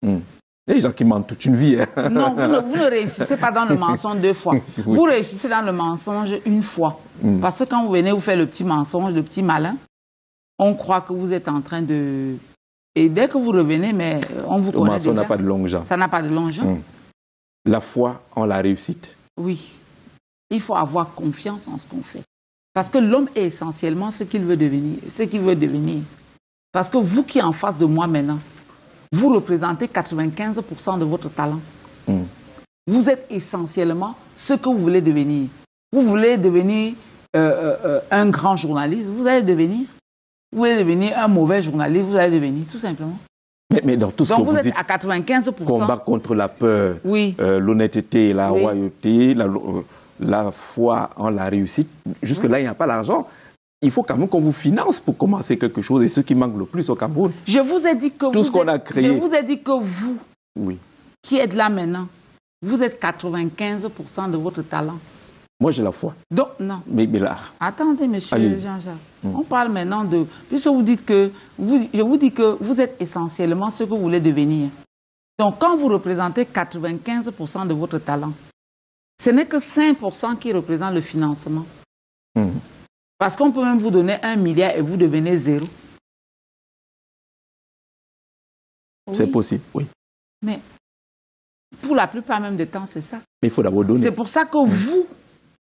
Il y a des gens qui mentent toute une vie. Hein. Non, vous ne réussissez pas dans le mensonge deux fois. Vous réussissez dans le mensonge une fois. Parce que quand vous venez vous faire le petit mensonge, le petit malin, on croit que vous êtes en train de... Et dès que vous revenez, mais on vous connaît déjà. Ça n'a pas de longue jambe. Ça n'a pas de longue jambe. La foi en la réussite. Oui. Il faut avoir confiance en ce qu'on fait. Parce que l'homme est essentiellement ce qu'il veut devenir. Parce que vous qui êtes en face de moi maintenant, vous représentez 95% de votre talent. Vous êtes essentiellement ce que vous voulez devenir. Vous voulez devenir un grand journaliste, vous allez devenir. Vous voulez devenir un mauvais journaliste, vous allez devenir, tout simplement. Mais dans tout ce que vous dites, à 95%. Combat contre la peur, l'honnêteté, la royauté, la foi en la réussite. Jusque-là, il n'y a pas l'argent. Il faut quand même qu'on vous finance pour commencer quelque chose. Et ce qui manque le plus au Cameroun. Je vous ai dit que tout ce qu'on a créé. Je vous ai dit que vous, qui êtes là maintenant, vous êtes 95% de votre talent. Moi, j'ai la foi. Donc, non. Mais là... Attendez, monsieur Jean-Jacques. On parle maintenant de... Puisque vous dites que... je vous dis que vous êtes essentiellement ce que vous voulez devenir. Donc, quand vous représentez 95% de votre talent, ce n'est que 5% qui représente le financement. Parce qu'on peut même vous donner 1 milliard et vous devenez zéro. C'est possible, oui. Mais pour la plupart même du temps, c'est ça. Mais il faut d'abord donner. C'est pour ça que vous,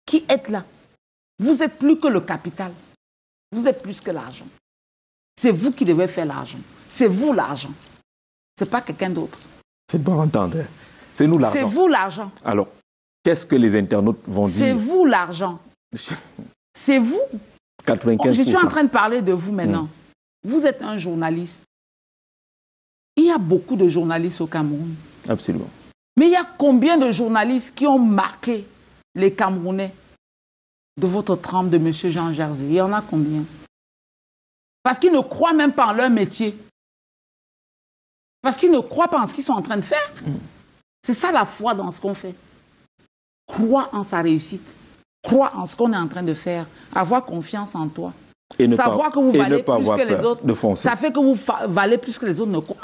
qui êtes là, vous êtes plus que le capital. Vous êtes plus que l'argent. C'est vous qui devez faire l'argent. C'est vous l'argent. Ce n'est pas quelqu'un d'autre. C'est bon à entendre. C'est nous l'argent. C'est vous l'argent. Alors, qu'est-ce que les internautes vont dire? C'est vous l'argent. C'est vous. 95%. Je suis en train de parler de vous maintenant. Vous êtes un journaliste. Il y a beaucoup de journalistes au Cameroun. Absolument. Mais il y a combien de journalistes qui ont marqué les Camerounais de votre trempe de M. Jean Jersey? Il y en a combien? Parce qu'ils ne croient même pas en leur métier. Parce qu'ils ne croient pas en ce qu'ils sont en train de faire. C'est ça la foi dans ce qu'on fait. Crois en sa réussite. Crois en ce qu'on est en train de faire. Avoir confiance en toi. Et savoir que vous valez plus que les autres. De ça fait que vous valez plus que les autres ne croient.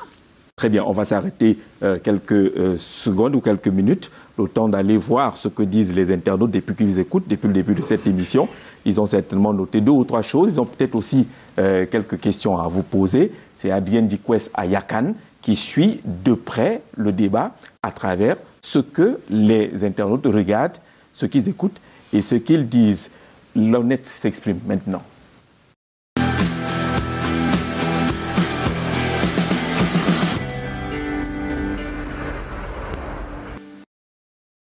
Très bien, on va s'arrêter quelques secondes ou quelques minutes, le temps d'aller voir ce que disent les internautes depuis qu'ils écoutent, depuis le début de cette émission. Ils ont certainement noté 2 ou 3 choses. Ils ont peut-être aussi quelques questions à vous poser. C'est Adrien Dikwes à Yakan qui suit de près le débat à travers ce que les internautes regardent, ce qu'ils écoutent et ce qu'ils disent. L'honnête s'exprime maintenant.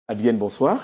Adienne, bonsoir.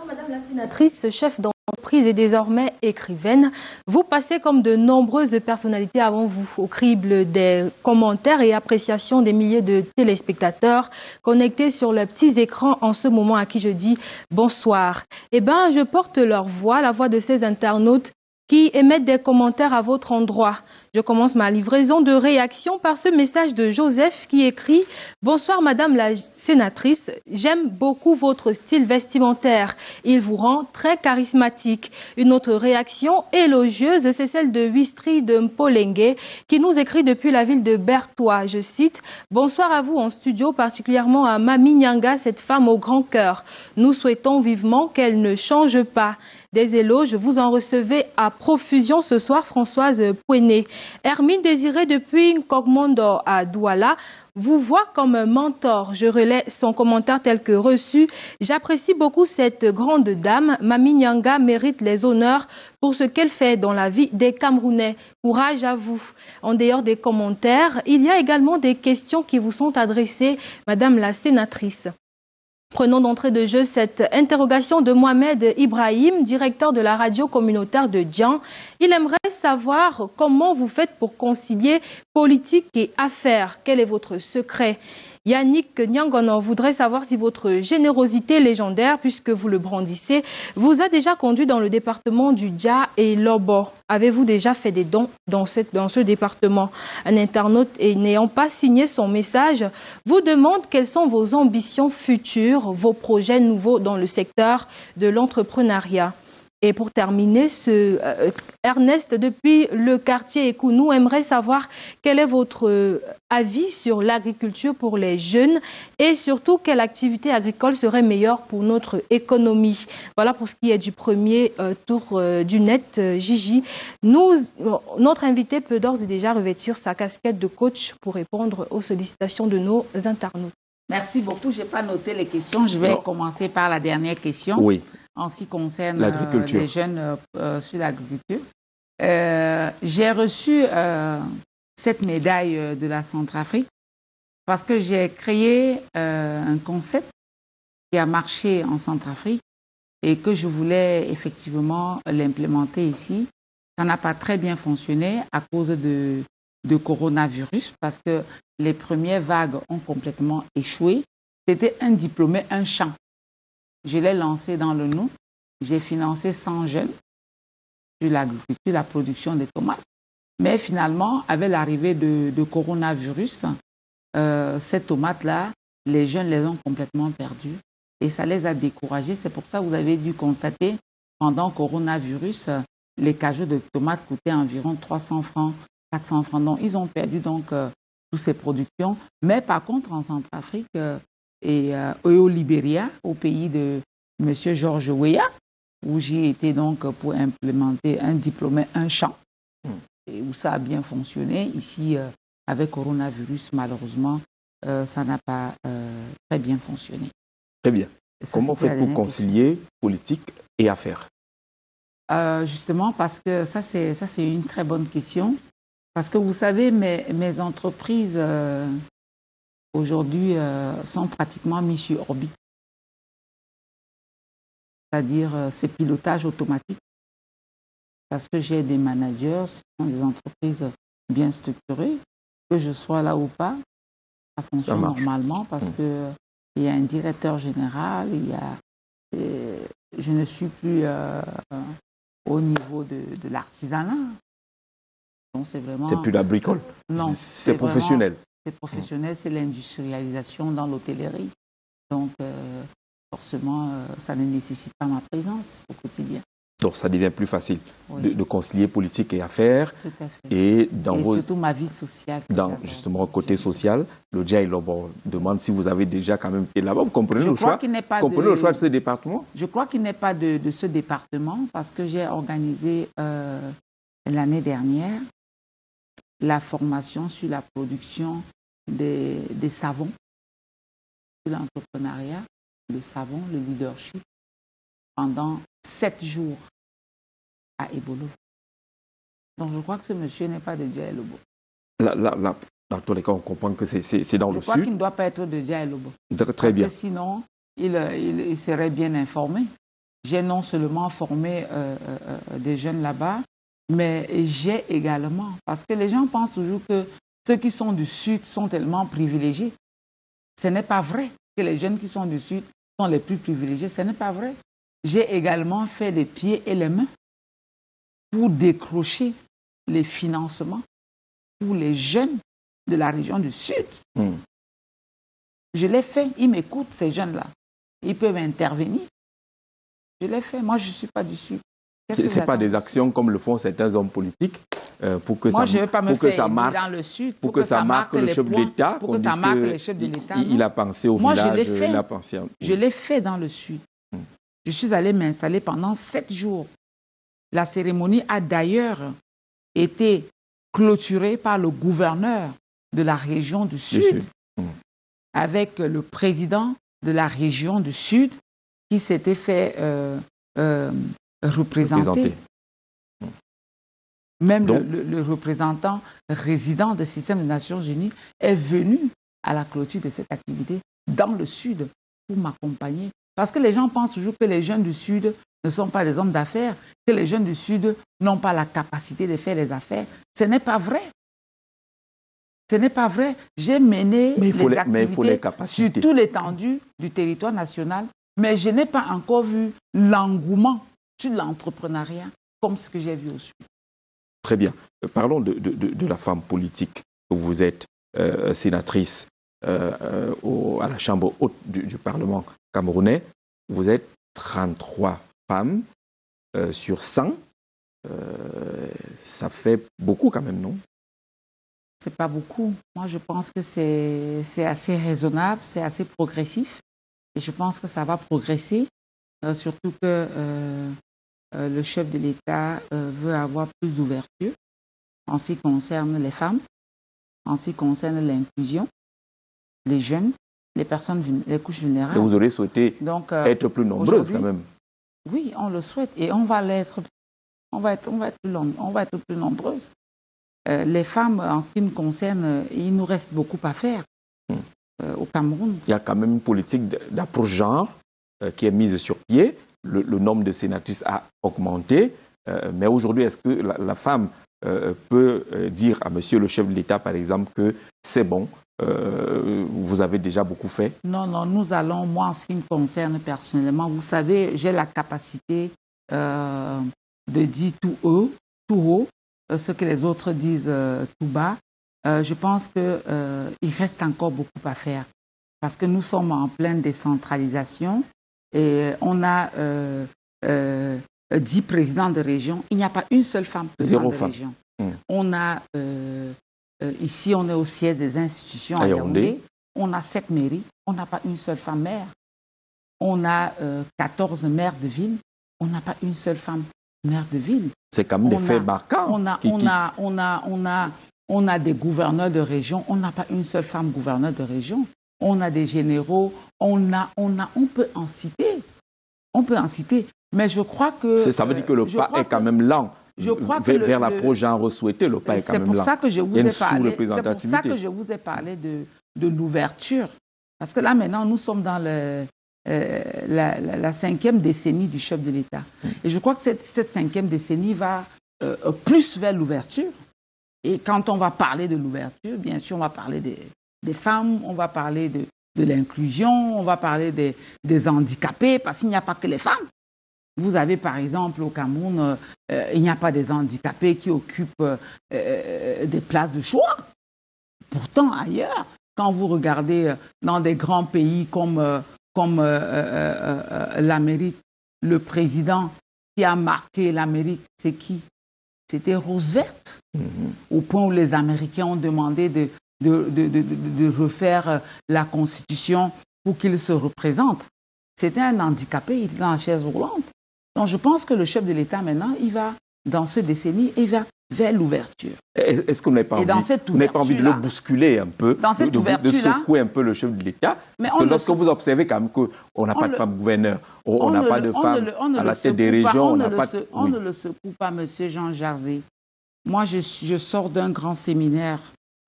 Madame la sénatrice, chef d'entreprise et désormais écrivaine, vous passez comme de nombreuses personnalités avant vous, au crible des commentaires et appréciations des milliers de téléspectateurs connectés sur leurs petits écrans en ce moment à qui je dis bonsoir. Eh bien, je porte leur voix, la voix de ces internautes qui émettent des commentaires à votre endroit. Je commence ma livraison de réaction par ce message de Joseph qui écrit « Bonsoir Madame la sénatrice, j'aime beaucoup votre style vestimentaire. Il vous rend très charismatique. » Une autre réaction élogieuse, c'est celle de Wistri de Mpolengue qui nous écrit depuis la ville de Bertois. Je cite « Bonsoir à vous en studio, particulièrement à Mami Nyanga, cette femme au grand cœur. Nous souhaitons vivement qu'elle ne change pas. » Des éloges, vous en recevez à profusion ce soir, Françoise Pouené. Hermine Désirée depuis Nkogmondo à Douala vous voit comme un mentor. Je relais son commentaire tel que reçu. J'apprécie beaucoup cette grande dame. Mami Nyanga mérite les honneurs pour ce qu'elle fait dans la vie des Camerounais. Courage à vous. En dehors des commentaires, il y a également des questions qui vous sont adressées, Madame la sénatrice. Prenons d'entrée de jeu cette interrogation de Mohamed Ibrahim, directeur de la radio communautaire de Dian. Il aimerait savoir comment vous faites pour concilier politique et affaires. Quel est votre secret? Yannick Nyangono voudrait savoir si votre générosité légendaire, puisque vous le brandissez, vous a déjà conduit dans le département du Dia et Lobo. Avez-vous déjà fait des dons dans ce département? Un internaute n'ayant pas signé son message vous demande quelles sont vos ambitions futures, vos projets nouveaux dans le secteur de l'entrepreneuriat. Et pour terminer, Ernest, depuis le quartier Ekounou, aimerait savoir quel est votre avis sur l'agriculture pour les jeunes et surtout quelle activité agricole serait meilleure pour notre économie. Voilà pour ce qui est du premier tour du net. Gigi, notre invité peut d'ores et déjà revêtir sa casquette de coach pour répondre aux sollicitations de nos internautes. Merci beaucoup. Je n'ai pas noté les questions. Je vais commencer par la dernière question. Oui. En ce qui concerne les jeunes sur l'agriculture. J'ai reçu cette médaille de la Centrafrique parce que j'ai créé un concept qui a marché en Centrafrique et que je voulais effectivement l'implémenter ici. Ça n'a pas très bien fonctionné à cause de coronavirus parce que les premières vagues ont complètement échoué. C'était un diplômé, un champ. Je l'ai lancé dans le Nou. J'ai financé 100 jeunes sur l'agriculture, la production des tomates. Mais finalement, avec l'arrivée de coronavirus, ces tomates-là, les jeunes les ont complètement perdues et ça les a découragés. C'est pour ça que vous avez dû constater, pendant coronavirus, les cageots de tomates coûtaient environ 300 francs, 400 francs. Donc, ils ont perdu donc toutes ces productions. Mais par contre, en Centrafrique, et au Libéria, au pays de M. Georges Weah, où j'ai été donc pour implémenter un diplômé, un champ, et où ça a bien fonctionné. Ici, avec coronavirus, malheureusement, ça n'a pas très bien fonctionné. Très bien. Comment faites-vous concilier politique et affaires? Justement, parce que ça, c'est une très bonne question. Parce que vous savez, mes entreprises... aujourd'hui, sont pratiquement mis sur orbite. C'est-à-dire, c'est pilotage automatique. Parce que j'ai des managers, ce sont des entreprises bien structurées. Que je sois là ou pas, ça fonctionne normalement parce qu'il y a un directeur général, je ne suis plus au niveau de l'artisanat. Donc c'est vraiment... C'est plus la bricole. Non. C'est professionnel. C'est professionnel, c'est l'industrialisation dans l'hôtellerie. Donc forcément, ça ne nécessite pas ma présence au quotidien. Donc ça devient plus facile Oui. de concilier politique et affaires. Tout à fait. Et surtout ma vie sociale. Justement, côté social, le Dja Ilobo demande si vous avez déjà quand même été là-bas. Vous comprenez le choix de ce département? Je crois qu'il n'est pas de ce département parce que j'ai organisé l'année dernière la formation sur la production des savons, sur l'entrepreneuriat, le savon, le leadership, pendant 7 jours à Ebolo. Donc je crois que ce monsieur n'est pas de Dja Ilobo. Dans tous les cas, on comprend que c'est dans le sud. Je crois qu'il ne doit pas être de Dja Ilobo. Très bien. Parce que sinon, il serait bien informé. J'ai non seulement formé des jeunes là-bas, mais j'ai également, parce que les gens pensent toujours que ceux qui sont du Sud sont tellement privilégiés. Ce n'est pas vrai que les jeunes qui sont du Sud sont les plus privilégiés. Ce n'est pas vrai. J'ai également fait les pieds et les mains pour décrocher les financements pour les jeunes de la région du Sud. Je l'ai fait. Ils m'écoutent, ces jeunes-là. Ils peuvent intervenir. Je l'ai fait. Moi, je ne suis pas du Sud. Ce n'est pas des actions comme le font certains hommes politiques pour que moi, ça, je ne veux pas me faire marque dans le Sud, pour que ça marque le chef de l'État. Pour que ça marque le chef de l'État. Il a pensé au village. Je l'ai fait dans le Sud. Je suis allée m'installer pendant 7 jours. La cérémonie a d'ailleurs été clôturée par le gouverneur de la région du Sud, avec le président de la région du Sud qui s'était fait représenter. Même le représentant résident du système des Nations Unies est venu à la clôture de cette activité dans le Sud pour m'accompagner. Parce que les gens pensent toujours que les jeunes du Sud ne sont pas des hommes d'affaires, que les jeunes du Sud n'ont pas la capacité de faire les affaires. Ce n'est pas vrai. Ce n'est pas vrai. J'ai mené les activités sur toute l'étendue du territoire national, mais je n'ai pas encore vu l'engouement sur l'entrepreneuriat comme ce que j'ai vu au Sud. Très bien. Parlons de la femme politique. Vous êtes sénatrice à la Chambre haute du Parlement camerounais. Vous êtes 33 femmes sur 100. Ça fait beaucoup quand même, non? C'est pas beaucoup. Moi, je pense que c'est assez raisonnable, c'est assez progressif. Et je pense que ça va progresser, surtout que le chef de l'État veut avoir plus d'ouverture en ce qui concerne les femmes, en ce qui concerne l'inclusion, les jeunes, les personnes, les couches vulnérables. Et vous aurez souhaité être plus nombreuses quand même. Oui, on le souhaite et on va l'être. On va être plus nombreuses. Les femmes, en ce qui nous concerne, il nous reste beaucoup à faire au Cameroun. Il y a quand même une politique d'approche genre qui est mise sur pied. Le nombre de sénatrices a augmenté. Mais aujourd'hui, est-ce que la femme peut dire à monsieur le chef de l'État, par exemple, que c'est bon, vous avez déjà beaucoup fait? Non, nous allons, moi, en ce qui me concerne personnellement, vous savez, j'ai la capacité de dire tout haut, ce que les autres disent tout bas. Je pense qu'il reste encore beaucoup à faire parce que nous sommes en pleine décentralisation et on a 10 présidents de région. Il n'y a pas une seule femme présidente de région. On a, ici, on est au siège des institutions à Yaoundé. On a 7 mairies. On n'a pas une seule femme maire. On a 14 maires de ville. On n'a pas une seule femme maire de ville. C'est quand même des faits marquants. On a des gouverneurs de région. On n'a pas une seule femme gouverneur de région. On a des généraux. On peut en citer. On peut en citer. Mais je crois que... Ça veut dire que le pas est quand même lent. Vers l'approche genre souhaité, le pas est quand même lent. C'est pour ça que je vous ai parlé de l'ouverture. Parce que là, maintenant, nous sommes dans la 5e décennie du chef de l'État. Et je crois que cette 5e décennie va plus vers l'ouverture. Et quand on va parler de l'ouverture, bien sûr, on va parler des femmes, on va parler de l'inclusion, on va parler des handicapés, parce qu'il n'y a pas que les femmes. Vous avez par exemple au Cameroun, il n'y a pas des handicapés qui occupent des places de choix. Pourtant, ailleurs, quand vous regardez dans des grands pays comme l'Amérique, le président qui a marqué l'Amérique, c'est qui? C'était Roosevelt. Au point où les Américains ont demandé de refaire la Constitution pour qu'il se représente. C'était un handicapé, il était dans la chaise roulante. Donc je pense que le chef de l'État maintenant, il va, dans ce décennie, il va vers l'ouverture. Est-ce qu'on n'a pas, pas envie de le bousculer un peu, de secouer un peu le chef de l'État? Parce que lorsque vous observez quand même qu'on n'a pas de femme gouverneur, on n'a pas de femme à la tête des régions, on ne le secoue pas, monsieur Jean Jarzé. Moi, je sors d'un grand séminaire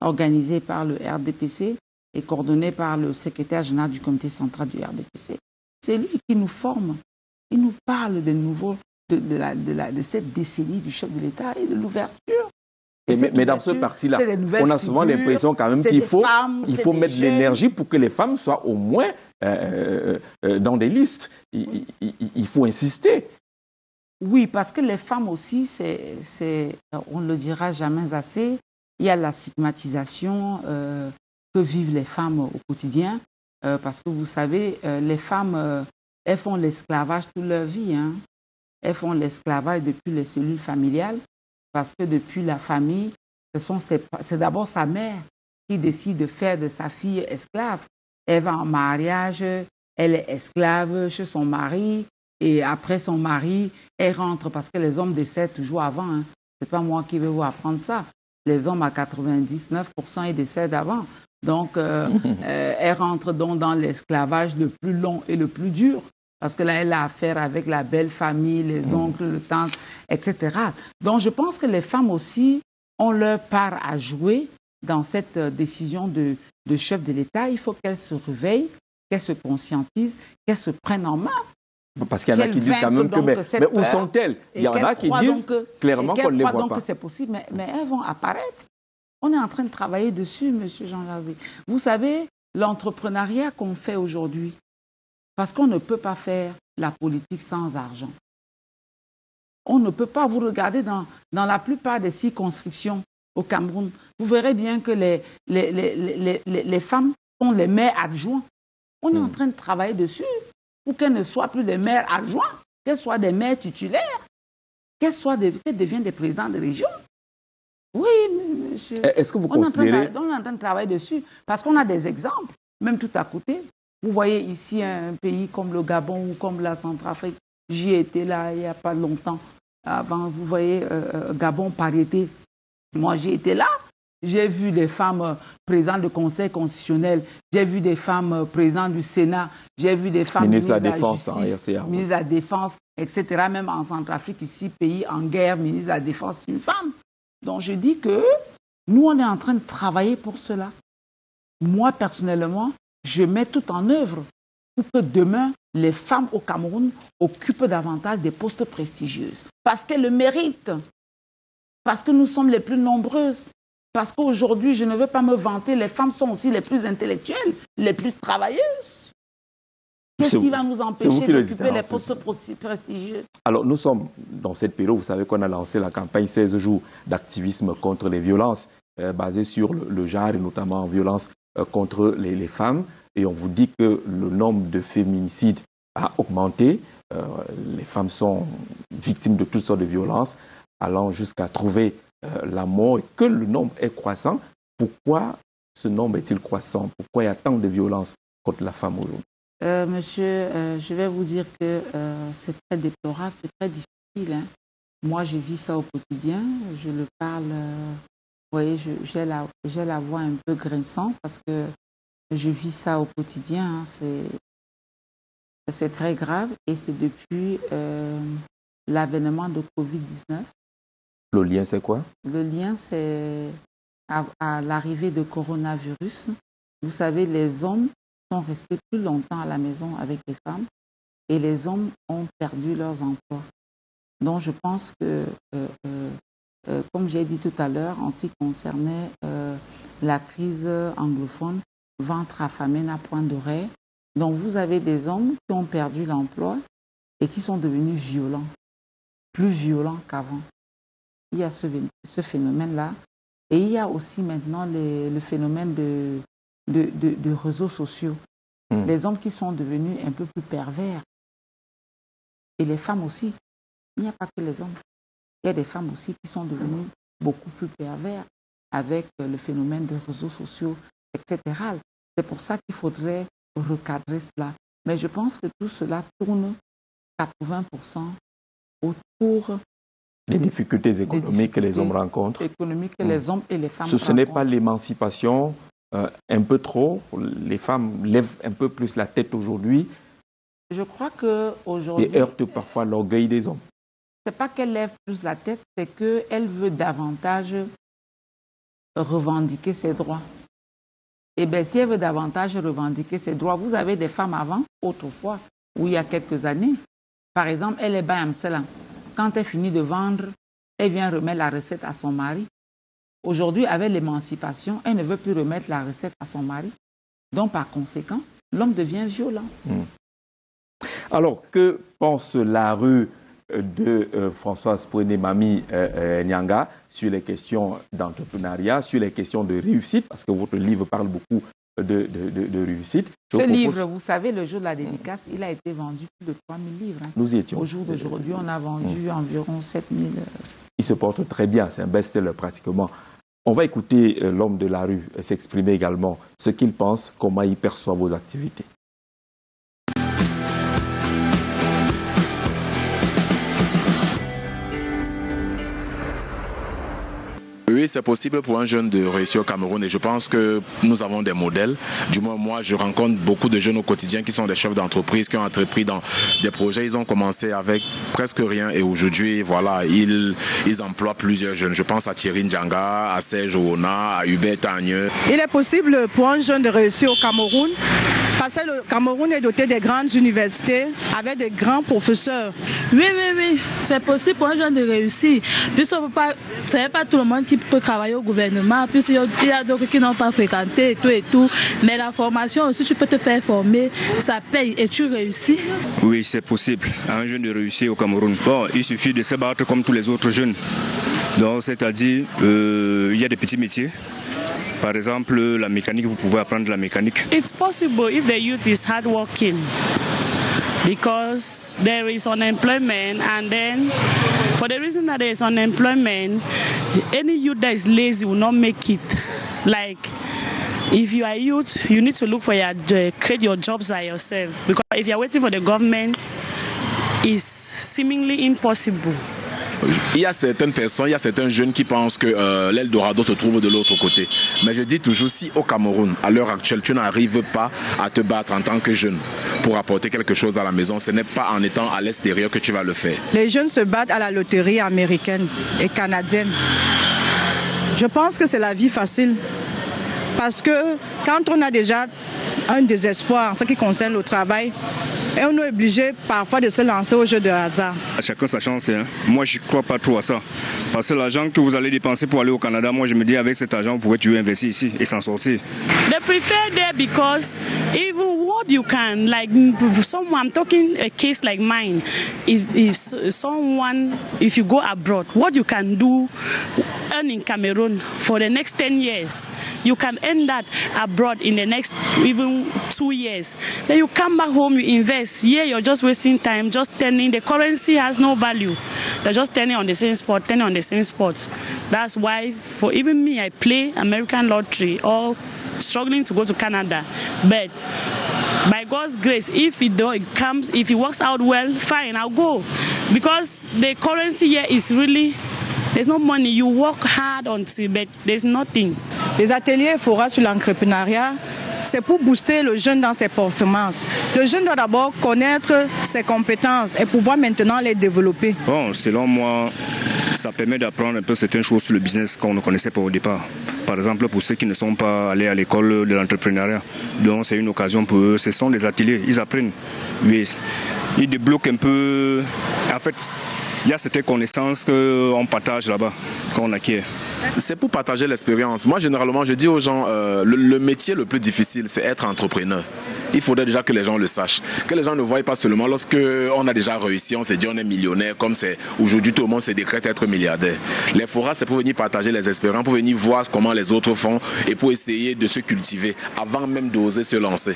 organisé par le RDPC et coordonné par le secrétaire général du comité central du RDPC. C'est lui qui nous forme. Il nous parle de nouveau de cette décennie du chef de l'État et de l'ouverture. Mais dans ce parti-là, on a souvent l'impression quand même qu'il faut mettre de l'énergie pour que les femmes soient au moins dans des listes. Il faut insister. Oui, parce que les femmes aussi, on ne le dira jamais assez, il y a la stigmatisation que vivent les femmes au quotidien. Parce que vous savez, les femmes, elles font l'esclavage toute leur vie. Hein. Elles font l'esclavage depuis les cellules familiales, parce que depuis la famille, c'est d'abord sa mère qui décide de faire de sa fille esclave. Elle va en mariage, elle est esclave chez son mari, et après son mari, elle rentre, parce que les hommes décèdent toujours avant. Hein. Ce n'est pas moi qui vais vous apprendre ça. Les hommes, à 99%, ils décèdent avant. Donc, elle rentre donc dans l'esclavage le plus long et le plus dur. Parce que là, elle a affaire avec la belle famille, les oncles, les tantes, etc. Donc, je pense que les femmes aussi ont leur part à jouer dans cette décision de chef de l'État. Il faut qu'elles se réveillent, qu'elles se conscientisent, qu'elles se prennent en main. Parce qu'il y en a qui disent quand même que, mais où sont-elles? Il y en a qui disent clairement qu'on ne les voit pas. Donc que c'est possible, mais elles vont apparaître. On est en train de travailler dessus, M. Jean Jarzé. Vous savez, l'entrepreneuriat qu'on fait aujourd'hui, parce qu'on ne peut pas faire la politique sans argent. On ne peut pas vous regarder dans la plupart des circonscriptions au Cameroun. Vous verrez bien que les femmes sont les maires adjoints. On est en train de travailler dessus pour qu'elles ne soient plus des maires adjoints, qu'elles soient des maires titulaires, qu'elles deviennent des présidents de région. Oui, monsieur. Est-ce que vous considérez... On est en train de travailler dessus parce qu'on a des exemples, même tout à côté. Vous voyez ici un pays comme le Gabon ou comme la Centrafrique. J'y étais là il n'y a pas longtemps. Avant, vous voyez, Gabon, parité. Moi, j'y étais là. J'ai vu des femmes présidentes du Conseil constitutionnel. J'ai vu des femmes présidentes du Sénat. J'ai vu des femmes ministres de la Défense, ministre de la Défense, etc. Même en Centrafrique, ici, pays en guerre, ministre de la Défense, une femme. Donc, je dis que nous, on est en train de travailler pour cela. Moi, personnellement, je mets tout en œuvre pour que demain, les femmes au Cameroun occupent davantage des postes prestigieux. Parce qu'elles le méritent. Parce que nous sommes les plus nombreuses. Parce qu'aujourd'hui, je ne veux pas me vanter, les femmes sont aussi les plus intellectuelles, les plus travailleuses. Qu'est-ce qui va nous empêcher d'occuper les postes prestigieux? Alors, nous sommes dans cette période, vous savez qu'on a lancé la campagne 16 jours d'activisme contre les violences basées sur le genre et notamment violences contre les femmes. Et on vous dit que le nombre de féminicides a augmenté. Les femmes sont victimes de toutes sortes de violences, allant jusqu'à trouver la mort, et que le nombre est croissant. Pourquoi ce nombre est-il croissant? Pourquoi il y a tant de violences contre la femme aujourd'hui? Monsieur, je vais vous dire que c'est très déplorable, c'est très difficile. Hein. Moi, je vis ça au quotidien. Je le parle, vous voyez, j'ai la voix un peu grinçante parce que je vis ça au quotidien. Hein. C'est très grave et c'est depuis l'avènement de Covid-19. Le lien, c'est quoi? Le lien, c'est à l'arrivée de coronavirus. Vous savez, les hommes sont restés plus longtemps à la maison avec les femmes et les hommes ont perdu leurs emplois. Donc, je pense que, comme j'ai dit tout à l'heure, en ce qui concernait la crise anglophone, ventre affamé n'a point d'oreille. Donc, vous avez des hommes qui ont perdu l'emploi et qui sont devenus violents, plus violents qu'avant. Il y a ce phénomène-là. Et il y a aussi maintenant le phénomène de réseaux sociaux. Les hommes qui sont devenus un peu plus pervers. Et les femmes aussi. Il n'y a pas que les hommes. Il y a des femmes aussi qui sont devenues beaucoup plus pervers avec le phénomène des réseaux sociaux, etc. C'est pour ça qu'il faudrait recadrer cela. Mais je pense que tout cela tourne 80% autour des difficultés économiques que les hommes rencontrent. Économiques que les hommes et les femmes Ce n'est pas l'émancipation un peu trop. Les femmes lèvent un peu plus la tête aujourd'hui. Je crois qu'aujourd'hui... Et heurtent parfois l'orgueil des hommes. Ce n'est pas qu'elle lève plus la tête, c'est qu'elle veut davantage revendiquer ses droits. Et bien, si elle veut davantage revendiquer ses droits, vous avez des femmes avant, autrefois, ou il y a quelques années. Par exemple, elle est Bayamsela. Quand elle finit de vendre, elle vient remettre la recette à son mari. Aujourd'hui, avec l'émancipation, elle ne veut plus remettre la recette à son mari. Donc, par conséquent, l'homme devient violent. Alors, que pense la rue de Françoise Pouéné-Mami Nyanga sur les questions d'entrepreneuriat, sur les questions de réussite, parce que votre livre parle beaucoup de réussite. Ce livre, vous savez, le jour de la dédicace, il a été vendu plus de 3000 livres. Nous y étions. Au jour d'aujourd'hui, on a vendu environ 7000. Il se porte très bien, c'est un best-seller pratiquement. On va écouter l'homme de la rue s'exprimer également, ce qu'il pense, comment il perçoit vos activités. Oui, c'est possible pour un jeune de réussir au Cameroun et je pense que nous avons des modèles. Du moins, moi, je rencontre beaucoup de jeunes au quotidien qui sont des chefs d'entreprise, qui ont entrepris dans des projets. Ils ont commencé avec presque rien et aujourd'hui, voilà, ils emploient plusieurs jeunes. Je pense à Thierry Ndjanga, à Serge Oona, à Hubert Tagneux. Il est possible pour un jeune de réussir au Cameroun parce que le Cameroun est doté de grandes universités avec de grands professeurs. Oui, c'est possible pour un jeune de réussir. Puisque ce n'est pas tout le monde qui peut travailler au gouvernement, puisqu'il y a d'autres qui n'ont pas fréquenté et tout. Mais la formation aussi, tu peux te faire former, ça paye et tu réussis. Oui, c'est possible à un jeune de réussir au Cameroun. Bon, il suffit de se battre comme tous les autres jeunes. Donc, c'est-à-dire, il y a des petits métiers. Par exemple, la mécanique, vous pouvez apprendre la mécanique. It's possible if the youth is hardworking. Because there is unemployment, and then for the reason that there is unemployment, any youth that is lazy will not make it. Like, if you are youth, you need to look for create your jobs by yourself. Because if you are waiting for the government, it's seemingly impossible. Il y a certaines personnes, il y a certains jeunes qui pensent que l'Eldorado se trouve de l'autre côté. Mais je dis toujours, si au Cameroun, à l'heure actuelle, tu n'arrives pas à te battre en tant que jeune pour apporter quelque chose à la maison, ce n'est pas en étant à l'extérieur que tu vas le faire. Les jeunes se battent à la loterie américaine et canadienne. Je pense que c'est la vie facile. Parce que quand on a déjà un désespoir en ce qui concerne le travail, et on est obligé parfois de se lancer au jeu de hasard. Chacun sa chance. Hein. Moi, je ne crois pas trop à ça. Parce que l'argent que vous allez dépenser pour aller au Canada, moi, je me dis avec cet argent, vous pouvez tuer investir ici et s'en sortir. They prefer there because even what you can, like someone, I'm talking a case like mine. If you go abroad, what you can do, earn in Cameroon for the next 10 years, you can earn that abroad in the next even 2 years. Then you come back home, you invest. Here you're just wasting time, just turning. The currency has no value. You're just turning on the same spot, turning on the same spot. That's why, for even me, I play American lottery or struggling to go to Canada. But by God's grace, if it works out well, fine, I'll go. Because the currency here is really, there's no money. You work hard until, but there's nothing. Les ateliers FORA sur l'entrepreneuriat, c'est pour booster le jeune dans ses performances. Le jeune doit d'abord connaître ses compétences et pouvoir maintenant les développer. Bon, selon moi, ça permet d'apprendre un peu certaines choses sur le business qu'on ne connaissait pas au départ. Par exemple, pour ceux qui ne sont pas allés à l'école de l'entrepreneuriat. Donc, c'est une occasion pour eux. Ce sont des ateliers, ils apprennent. Oui, ils débloquent un peu. En fait, il y a certaines connaissances qu'on partage là-bas, qu'on acquiert. C'est pour partager l'expérience. Moi, généralement, je dis aux gens, le métier le plus difficile, c'est être entrepreneur. Il faudrait déjà que les gens le sachent. Que les gens ne voient pas seulement lorsqu'on a déjà réussi, on s'est dit on est millionnaire, comme c'est aujourd'hui tout le monde se décrète être milliardaire. Les forats, c'est pour venir partager les expériences, pour venir voir comment les autres font et pour essayer de se cultiver avant même d'oser se lancer.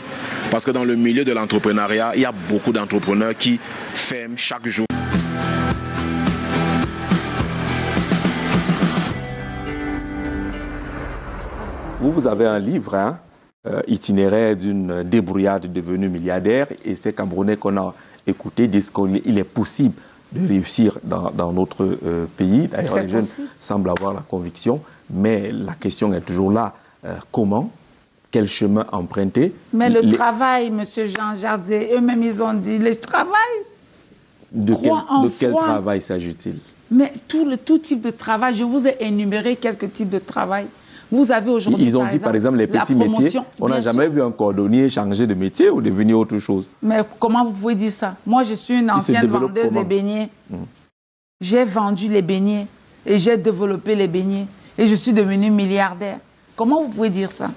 Parce que dans le milieu de l'entrepreneuriat, il y a beaucoup d'entrepreneurs qui ferment chaque jour. Vous avez un livre, hein, itinéraire d'une débrouillade devenue milliardaire, et ces Camerounais qu'on a écoutés disent qu'il est possible de réussir dans notre pays. D'ailleurs, les jeunes semblent avoir la conviction, mais la question est toujours là. Comment? Quel chemin emprunter? Mais le travail, M. Jean Jardin, eux-mêmes, ils ont dit, le travail. De quel travail s'agit-il? Mais tout type de travail, je vous ai énuméré quelques types de travail. Vous avez aujourd'hui, ils ont dit, par exemple, les petits métiers. On n'a jamais vu un cordonnier changer de métier ou devenir autre chose. Mais comment vous pouvez dire ça? Moi, je suis une ancienne vendeuse de beignets. J'ai vendu les beignets et j'ai développé les beignets. Et je suis devenue milliardaire. Comment vous pouvez dire ça?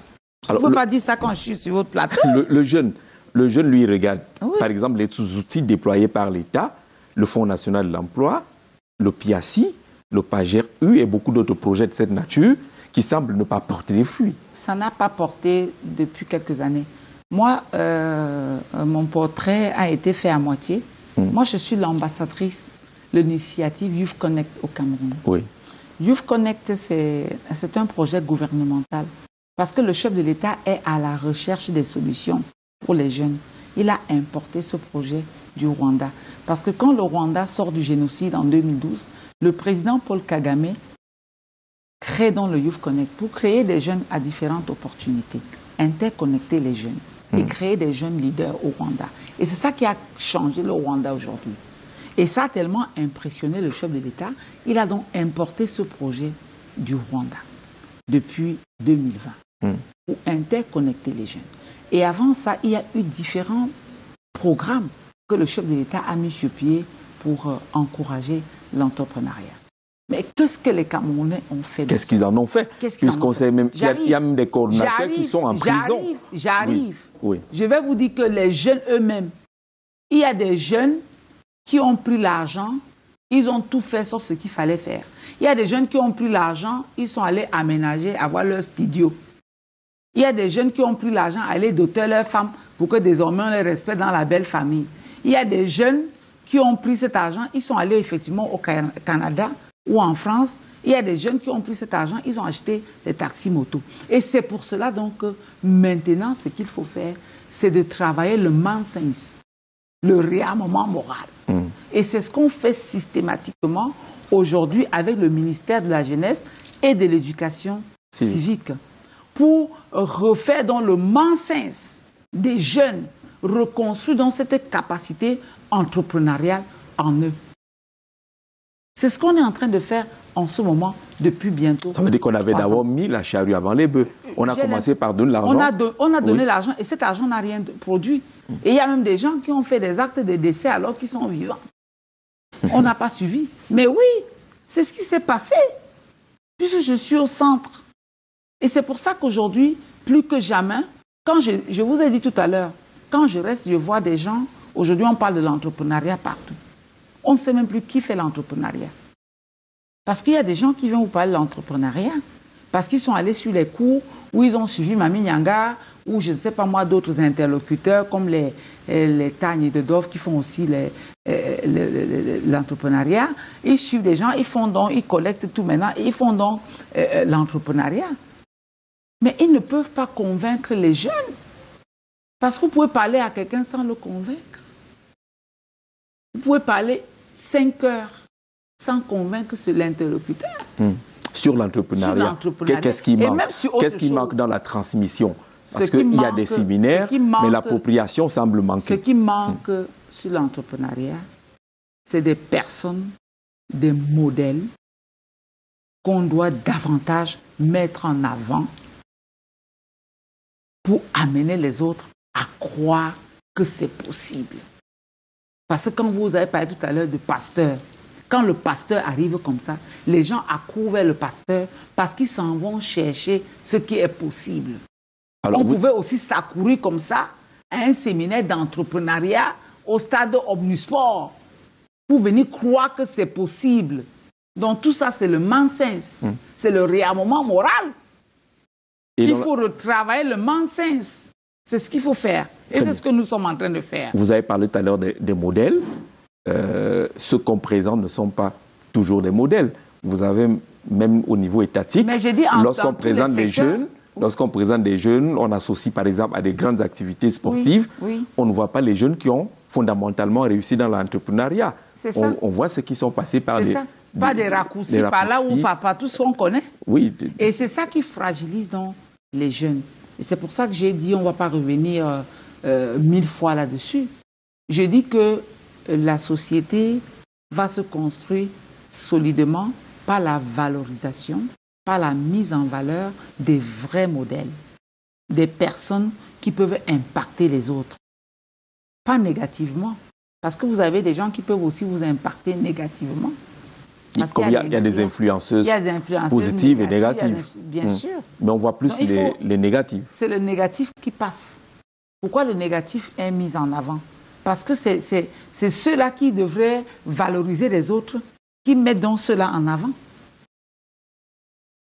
Alors, vous ne pouvez pas dire ça quand je suis sur votre plateau. Le jeune, lui, regarde, par exemple, les outils déployés par l'État, le Fonds national de l'emploi, le PIACI, le PAGER-U et beaucoup d'autres projets de cette nature qui semblent ne pas porter des fruits. Ça n'a pas porté depuis quelques années. Moi, mon portrait a été fait à moitié. Moi, je suis l'ambassadrice de l'initiative Youth Connect au Cameroun. Oui. Youth Connect, c'est un projet gouvernemental parce que le chef de l'État est à la recherche des solutions pour les jeunes. Il a importé ce projet du Rwanda. Parce que quand le Rwanda sort du génocide en 2012, le président Paul Kagame crée donc le Youth Connect pour créer des jeunes à différentes opportunités, interconnecter les jeunes et créer des jeunes leaders au Rwanda. Et c'est ça qui a changé le Rwanda aujourd'hui. Et ça a tellement impressionné le chef de l'État, il a donc importé ce projet du Rwanda depuis 2020 pour interconnecter les jeunes. Et avant ça, il y a eu différents programmes que le chef de l'État a mis sur pied pour encourager l'entrepreneuriat. Mais qu'est-ce que les Camerounais ont fait? Qu'est-ce qu'ils en ont fait? Puisqu'on sait même qu'il y a même des coordinateurs qui sont en prison. J'arrive. Oui. Je vais vous dire que les jeunes eux-mêmes, il y a des jeunes qui ont pris l'argent, ils ont tout fait sauf ce qu'il fallait faire. Il y a des jeunes qui ont pris l'argent, ils sont allés aménager, avoir leur studio. Il y a des jeunes qui ont pris l'argent, aller doter leurs femmes pour que désormais on les respecte dans la belle famille. Il y a des jeunes qui ont pris cet argent, ils sont allés effectivement au Canada ou en France. Il y a des jeunes qui ont pris cet argent, ils ont acheté des taxis motos. Et c'est pour cela donc que maintenant, ce qu'il faut faire, c'est de travailler le mindset, le réarmement moral. Et c'est ce qu'on fait systématiquement aujourd'hui avec le ministère de la Jeunesse et de l'Éducation civique pour refaire dans le mindset des jeunes, reconstruire dans cette capacité entrepreneuriale en eux. C'est ce qu'on est en train de faire en ce moment depuis bientôt. Ça veut dire qu'on avait d'abord mis la charrue avant les bœufs. On a commencé par donner l'argent. On a donné l'argent et cet argent n'a rien produit. Et il y a même des gens qui ont fait des actes de décès alors qu'ils sont vivants. On n'a pas suivi. Mais oui, c'est ce qui s'est passé. Puisque je suis au centre. Et c'est pour ça qu'aujourd'hui, plus que jamais, quand je vous ai dit tout à l'heure, quand je reste, je vois des gens, aujourd'hui on parle de l'entrepreneuriat partout. On ne sait même plus qui fait l'entrepreneuriat. Parce qu'il y a des gens qui viennent vous parler de l'entrepreneuriat, parce qu'ils sont allés sur les cours où ils ont suivi Mami Nyanga, ou je ne sais pas moi, d'autres interlocuteurs comme les Tagnes de Dove qui font aussi l'entrepreneuriat. Ils suivent des gens, ils font donc, ils collectent tout maintenant, et ils font donc l'entrepreneuriat. Mais ils ne peuvent pas convaincre les jeunes. Parce que vous pouvez parler à quelqu'un sans le convaincre. Vous pouvez parler 5 heures sans convaincre l'interlocuteur. Sur l'entrepreneuriat. Qu'est-ce qui manque? Qu'est-ce qui manque dans la transmission? Parce qu'il y a des séminaires, mais l'appropriation semble manquer. Ce qui manque sur l'entrepreneuriat, c'est des personnes, des modèles qu'on doit davantage mettre en avant pour amener les autres à croire que c'est possible. Parce que quand vous avez parlé tout à l'heure de pasteur, quand le pasteur arrive comme ça, les gens accourent vers le pasteur parce qu'ils s'en vont chercher ce qui est possible. Alors, on pouvait aussi s'accourir comme ça à un séminaire d'entrepreneuriat au stade Omnisport pour venir croire que c'est possible. Donc tout ça, c'est le mensens. C'est le réarmement moral. Il faut retravailler le mensens. C'est ce qu'il faut faire. Et c'est ce que nous sommes en train de faire. Vous avez parlé tout à l'heure des modèles. Ceux qu'on présente ne sont pas toujours des modèles. Vous avez, même au niveau étatique, lorsqu'on présente des jeunes, on associe par exemple à des grandes activités sportives. On ne voit pas les jeunes qui ont fondamentalement réussi dans l'entrepreneuriat. On voit ceux qui sont passés par pas des raccourcis par là où pas tout ce qu'on connaît. Oui. Et c'est ça qui fragilise donc les jeunes. Et c'est pour ça que j'ai dit, on ne va pas revenir 1000 fois là-dessus. Je dis que la société va se construire solidement par la valorisation, par la mise en valeur des vrais modèles, des personnes qui peuvent impacter les autres. Pas négativement, parce que vous avez des gens qui peuvent aussi vous impacter négativement. Parce il y a des influenceuses positives et négatives. Bien sûr. Mais on voit plus les négatifs. C'est le négatif qui passe. Pourquoi le négatif est mis en avant? Parce que c'est ceux-là qui devraient valoriser les autres, qui mettent donc ceux-là en avant.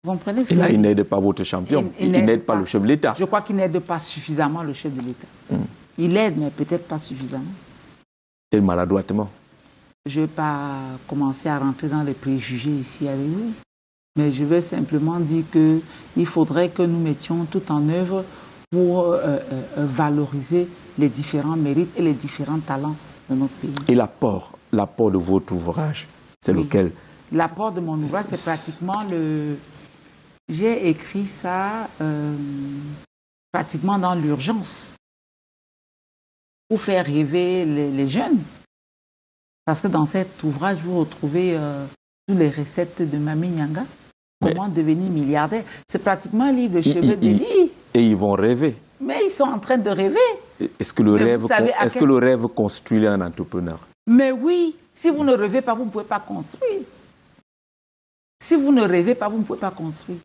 Vous comprenez ce que je veux dire? Et là, il n'aide pas votre champion. Il n'aide pas le chef de l'État. Je crois qu'il n'aide pas suffisamment le chef de l'État. Il aide, mais peut-être pas suffisamment. Et maladroitement. Je ne vais pas commencer à rentrer dans les préjugés ici avec vous, mais je vais simplement dire qu'il faudrait que nous mettions tout en œuvre pour valoriser les différents mérites et les différents talents de notre pays. Et l'apport de votre ouvrage, c'est lequel? L'apport de mon ouvrage, c'est pratiquement le... J'ai écrit ça pratiquement dans l'urgence pour faire rêver les jeunes. Parce que dans cet ouvrage, vous retrouvez toutes les recettes de Mami Nyanga. Comment devenir milliardaire. C'est pratiquement un livre de chevet de lit. Et ils vont rêver. Mais ils sont en train de rêver. Est-ce que le rêve construit un entrepreneur? Mais oui. Si vous ne rêvez pas, vous ne pouvez pas construire. Si vous ne rêvez pas, vous ne pouvez pas construire.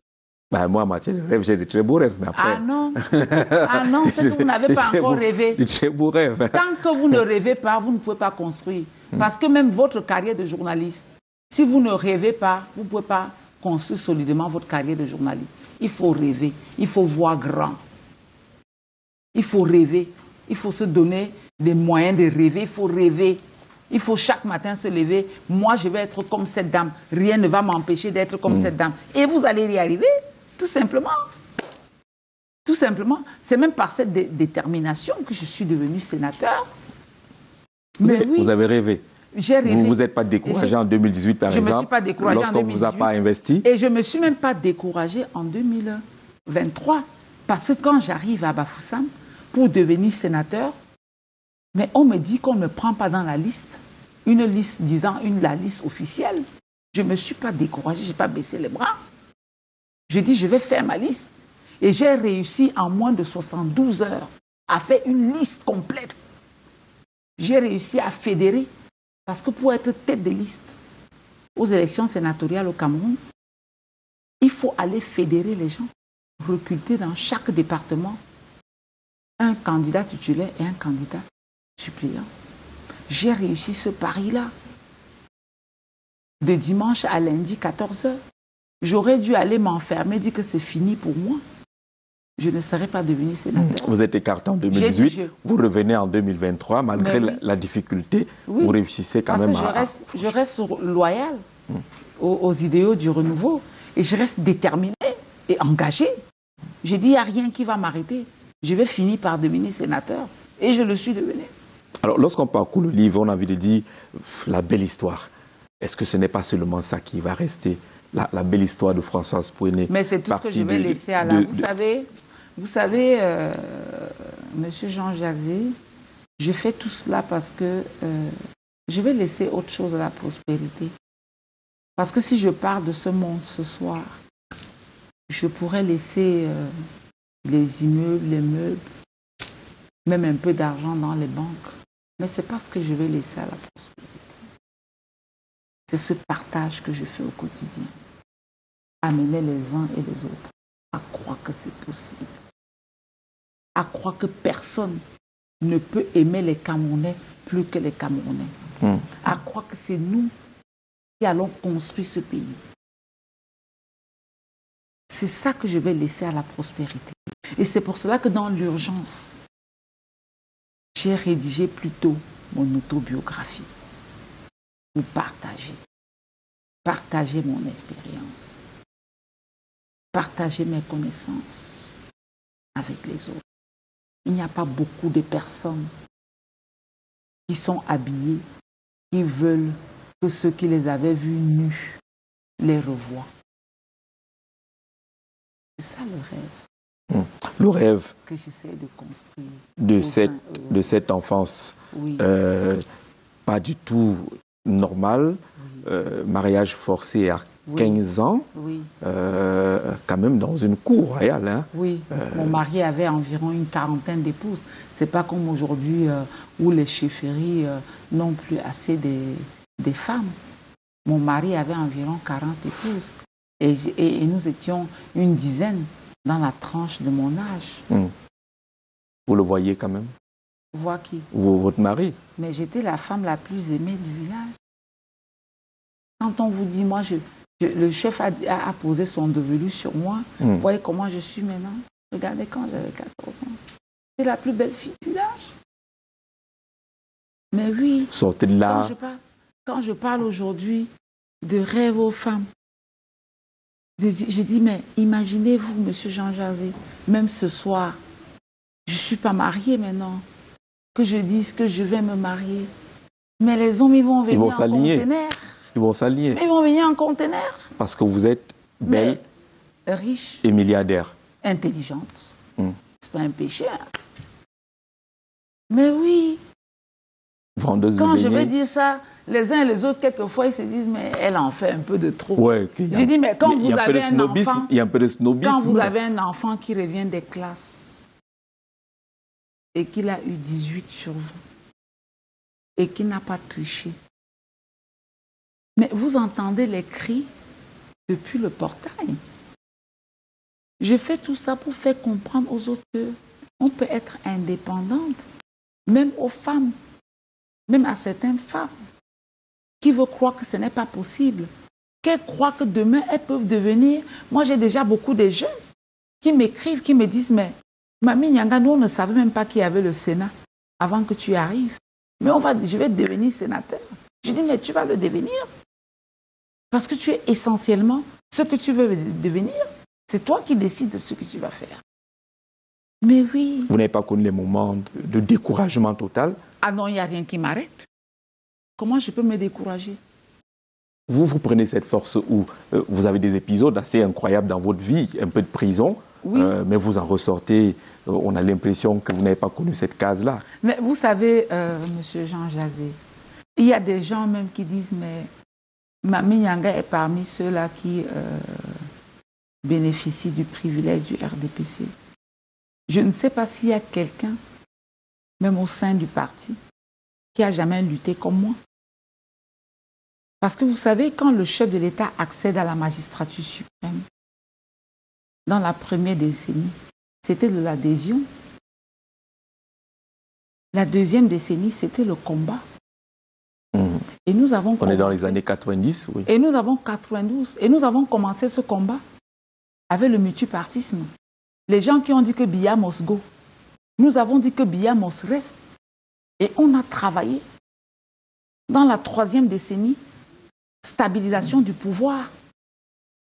Ben moi, en matière de rêve, j'ai de très beaux rêves. Mais après... Ah non, c'est que vous n'avez pas encore rêvé. De très beaux rêves. Tant que vous ne rêvez pas, vous ne pouvez pas construire. Parce que même votre carrière de journaliste, si vous ne rêvez pas, vous ne pouvez pas construire solidement votre carrière de journaliste. Il faut rêver, il faut voir grand. Il faut rêver, il faut se donner des moyens de rêver, il faut rêver. Il faut chaque matin se lever. Moi, je vais être comme cette dame. Rien ne va m'empêcher d'être comme cette dame. Et vous allez y arriver, tout simplement. Tout simplement. C'est même par cette détermination que je suis devenu sénateur. Vous avez rêvé. J'ai rêvé. Vous ne vous êtes pas découragé en 2018, par exemple? Je ne me suis pas découragé en 2018. Lorsqu'on ne vous a pas investi? Et je ne me suis même pas découragé en 2023. Parce que quand j'arrive à Bafoussam pour devenir sénateur, mais on me dit qu'on ne me prend pas dans la liste, une liste disant la liste officielle. Je ne me suis pas découragé, je n'ai pas baissé les bras. Je dis, je vais faire ma liste. Et j'ai réussi en moins de 72 heures à faire une liste complète. J'ai réussi à fédérer. Parce que pour être tête de liste aux élections sénatoriales au Cameroun, il faut aller fédérer les gens, recruter dans chaque département un candidat titulaire et un candidat suppléant. J'ai réussi ce pari-là. De dimanche à lundi, 14h. J'aurais dû aller m'enfermer, dire que c'est fini pour moi. Je ne serais pas devenu sénateur. Vous êtes écarté en 2018, vous revenez en 2023, malgré la difficulté, vous réussissez quand même je reste loyal aux idéaux du renouveau et je reste déterminé et engagé. Je dis, il n'y a rien qui va m'arrêter. Je vais finir par devenir sénateur et je le suis devenu. Alors, lorsqu'on parcourt le livre, on a envie de dire la belle histoire. Est-ce que ce n'est pas seulement ça qui va rester, la belle histoire de Françoise Pouéné? Mais c'est tout ce que je vais laisser à la... Vous savez, Monsieur Jean-Jacques, je fais tout cela parce que je vais laisser autre chose à la prospérité. Parce que si je pars de ce monde ce soir, je pourrais laisser les immeubles, les meubles, même un peu d'argent dans les banques. Mais ce n'est pas ce que je vais laisser à la prospérité. C'est ce partage que je fais au quotidien. Amener les uns et les autres à croire que c'est possible. À croire que personne ne peut aimer les Camerounais plus que les Camerounais. À croire que c'est nous qui allons construire ce pays. C'est ça que je vais laisser à la prospérité. Et c'est pour cela que dans l'urgence, j'ai rédigé plutôt mon autobiographie pour partager mon expérience, partager mes connaissances avec les autres. Il n'y a pas beaucoup de personnes qui sont habillées, qui veulent que ceux qui les avaient vus nus les revoient. C'est ça le rêve. Le rêve que j'essaie de construire de cette enfance, oui. Pas du tout normal, oui. Mariage forcé à 15 ans, oui. Quand même dans une cour royale. Hein. Oui, mon mari avait environ une 40aine d'épouses. C'est pas comme aujourd'hui où les chefferies n'ont plus assez des femmes. Mon mari avait environ 40 épouses et nous étions une dizaine dans la tranche de mon âge. Vous le voyez quand même? Voir qui? Votre mari. Mais j'étais la femme la plus aimée du village. Quand on vous dit, moi, le chef a posé son develu sur moi, vous voyez comment je suis maintenant? Regardez quand j'avais 14 ans. C'est la plus belle fille du village. Mais oui, sortez de là. Quand je parle aujourd'hui de rêve aux femmes, je dis, mais imaginez-vous, monsieur Jean Jazé, même ce soir, je ne suis pas mariée maintenant, que je dise que je vais me marier. Mais les hommes, ils vont venir en conteneur. Ils vont s'allier. Mais ils vont venir en conteneur. Parce que vous êtes belle, riche et milliardaire. Intelligente. C'est pas un péché. Hein. Mais oui. Vendeuse Quand de je beignets. vais dire ça, les uns et les autres, quelquefois, ils se disent, mais elle en fait un peu de trop. Ouais, je dis, mais quand vous avez un enfant... Il y a un peu de snobisme. Quand vous avez un enfant qui revient des classes et qu'il a eu 18 sur 20 et qui n'a pas triché, mais vous entendez les cris depuis le portail. Je fais tout ça pour faire comprendre aux autres qu'on peut être indépendante, même aux femmes, même à certaines femmes qui veulent croire que ce n'est pas possible, qu'elles croient que demain elles peuvent devenir... Moi j'ai déjà beaucoup de jeunes qui m'écrivent, qui me disent, mais Mamie Nyanga, nous on ne savait même pas qu'il y avait le Sénat avant que tu arrives. Mais je vais devenir sénateur. Je dis, mais tu vas le devenir. Parce que tu es essentiellement ce que tu veux devenir. C'est toi qui décides de ce que tu vas faire. Mais oui. Vous n'avez pas connu les moments de découragement total? Ah non, il n'y a rien qui m'arrête. Comment je peux me décourager? Vous prenez cette force où vous avez des épisodes assez incroyables dans votre vie, un peu de prison, oui. Mais vous en ressortez, on a l'impression que vous n'avez pas connu cette case-là. Mais vous savez, monsieur Jean Jazé, il y a des gens même qui disent, mais Mamie Nyanga est parmi ceux-là qui bénéficient du privilège du RDPC. Je ne sais pas s'il y a quelqu'un, même au sein du parti, qui a jamais lutté comme moi. Parce que vous savez, quand le chef de l'État accède à la magistrature suprême, dans la première décennie, c'était de l'adhésion. La deuxième décennie, c'était le combat. Et nous avons On est dans les années 90, oui. Et nous avons 92. Et nous avons commencé ce combat avec le multipartisme. Les gens qui ont dit que Biya must go, nous avons dit que Biya must reste. Et on a travaillé. Dans la troisième décennie, stabilisation du pouvoir.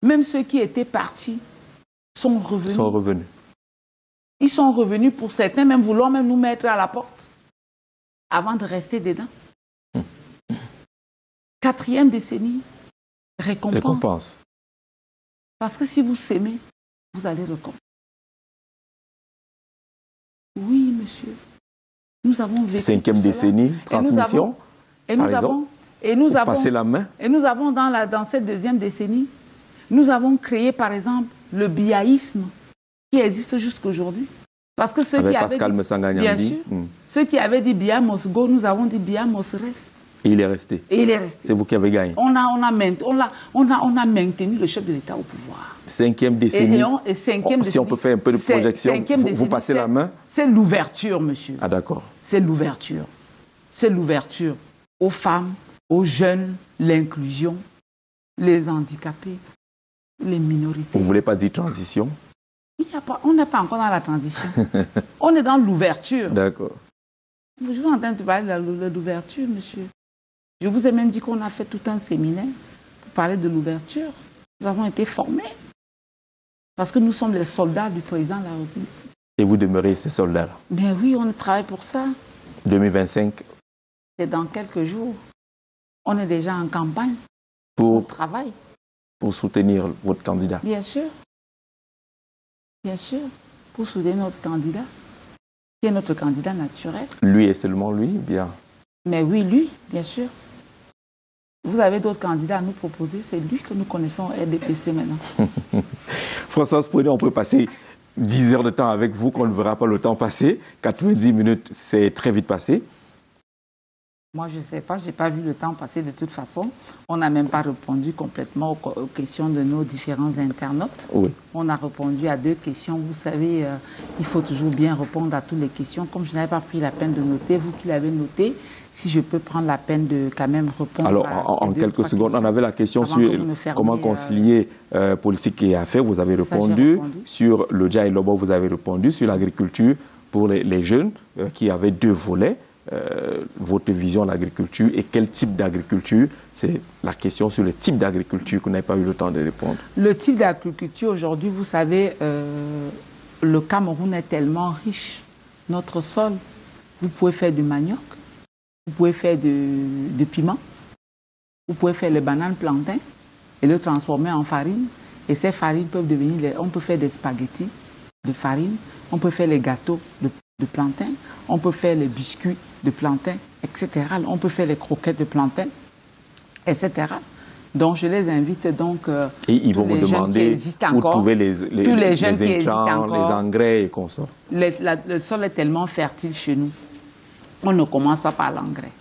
Même ceux qui étaient partis sont revenus. Ils sont revenus pour certains, même vouloir même nous mettre à la porte avant de rester dedans. Quatrième décennie, récompense. Parce que si vous s'aimez, vous allez récompenser. Oui, monsieur. Nous avons vécu. Cinquième décennie, transmission. Et nous avons passé la main. Et nous avons dans cette deuxième décennie, nous avons créé par exemple le biaïsme qui existe jusqu'aujourd'hui. Parce que ceux qui avaient dit, bien sûr, ceux qui avaient dit Biya must go, nous avons dit Biya must reste. Et il est resté. Et il est resté. C'est vous qui avez gagné. On a maintenu le chef de l'État au pouvoir. 5e décennie. Et 5e décennie. Si on peut faire un peu de projection, vous passez la main. C'est l'ouverture, monsieur. Ah d'accord. C'est l'ouverture. C'est l'ouverture aux femmes, aux jeunes, l'inclusion, les handicapés, les minorités. Vous ne voulez pas dire transition? On n'est pas encore dans la transition. On est dans l'ouverture. D'accord. Je vous entends te parler de l'ouverture, monsieur. Je vous ai même dit qu'on a fait tout un séminaire pour parler de l'ouverture. Nous avons été formés. Parce que nous sommes les soldats du président de la République. Et vous demeurez ces soldats-là? Bien oui, on travaille pour ça. 2025? C'est dans quelques jours. On est déjà en campagne. On travaille. Pour soutenir votre candidat? Bien sûr. Bien sûr. Pour soutenir notre candidat. Qui est notre candidat naturel. Lui et seulement lui, bien. Mais oui, lui, bien sûr. Vous avez d'autres candidats à nous proposer. C'est lui que nous connaissons RDPC maintenant. Françoise Pouenet, on peut passer 10 heures de temps avec vous qu'on ne verra pas le temps passer. 90 minutes, c'est très vite passé. Moi, je ne sais pas, je n'ai pas vu le temps passer de toute façon. On n'a même pas répondu complètement aux questions de nos différents internautes. Oui. On a répondu à 2 questions. Vous savez, il faut toujours bien répondre à toutes les questions. Comme je n'avais pas pris la peine de noter, vous qui l'avez noté, si je peux prendre la peine de quand même répondre alors, à ces en quelques secondes, questions, on avait la question sur comment concilier politique et affaires. Vous avez répondu. Sur le Dja et Lobo, vous avez répondu. Sur l'agriculture pour les jeunes qui avaient 2 volets. Votre vision de l'agriculture et quel type d'agriculture? C'est la question sur le type d'agriculture que vous n'avez pas eu le temps de répondre. Le type d'agriculture aujourd'hui, vous savez, le Cameroun est tellement riche. Notre sol, vous pouvez faire du manioc, vous pouvez faire du piment, vous pouvez faire le banane plantain et le transformer en farine. Et ces farines peuvent devenir, on peut faire des spaghettis de farine, on peut faire les gâteaux de plantain, on peut faire les biscuits de plantain, etc. On peut faire les croquettes de plantain, etc. Donc, je les invite donc et ils vont vous demander où trouver les jeunes qui hésitent encore, les engrais et consorts. Le sol est tellement fertile chez nous. On ne commence pas par l'engrais.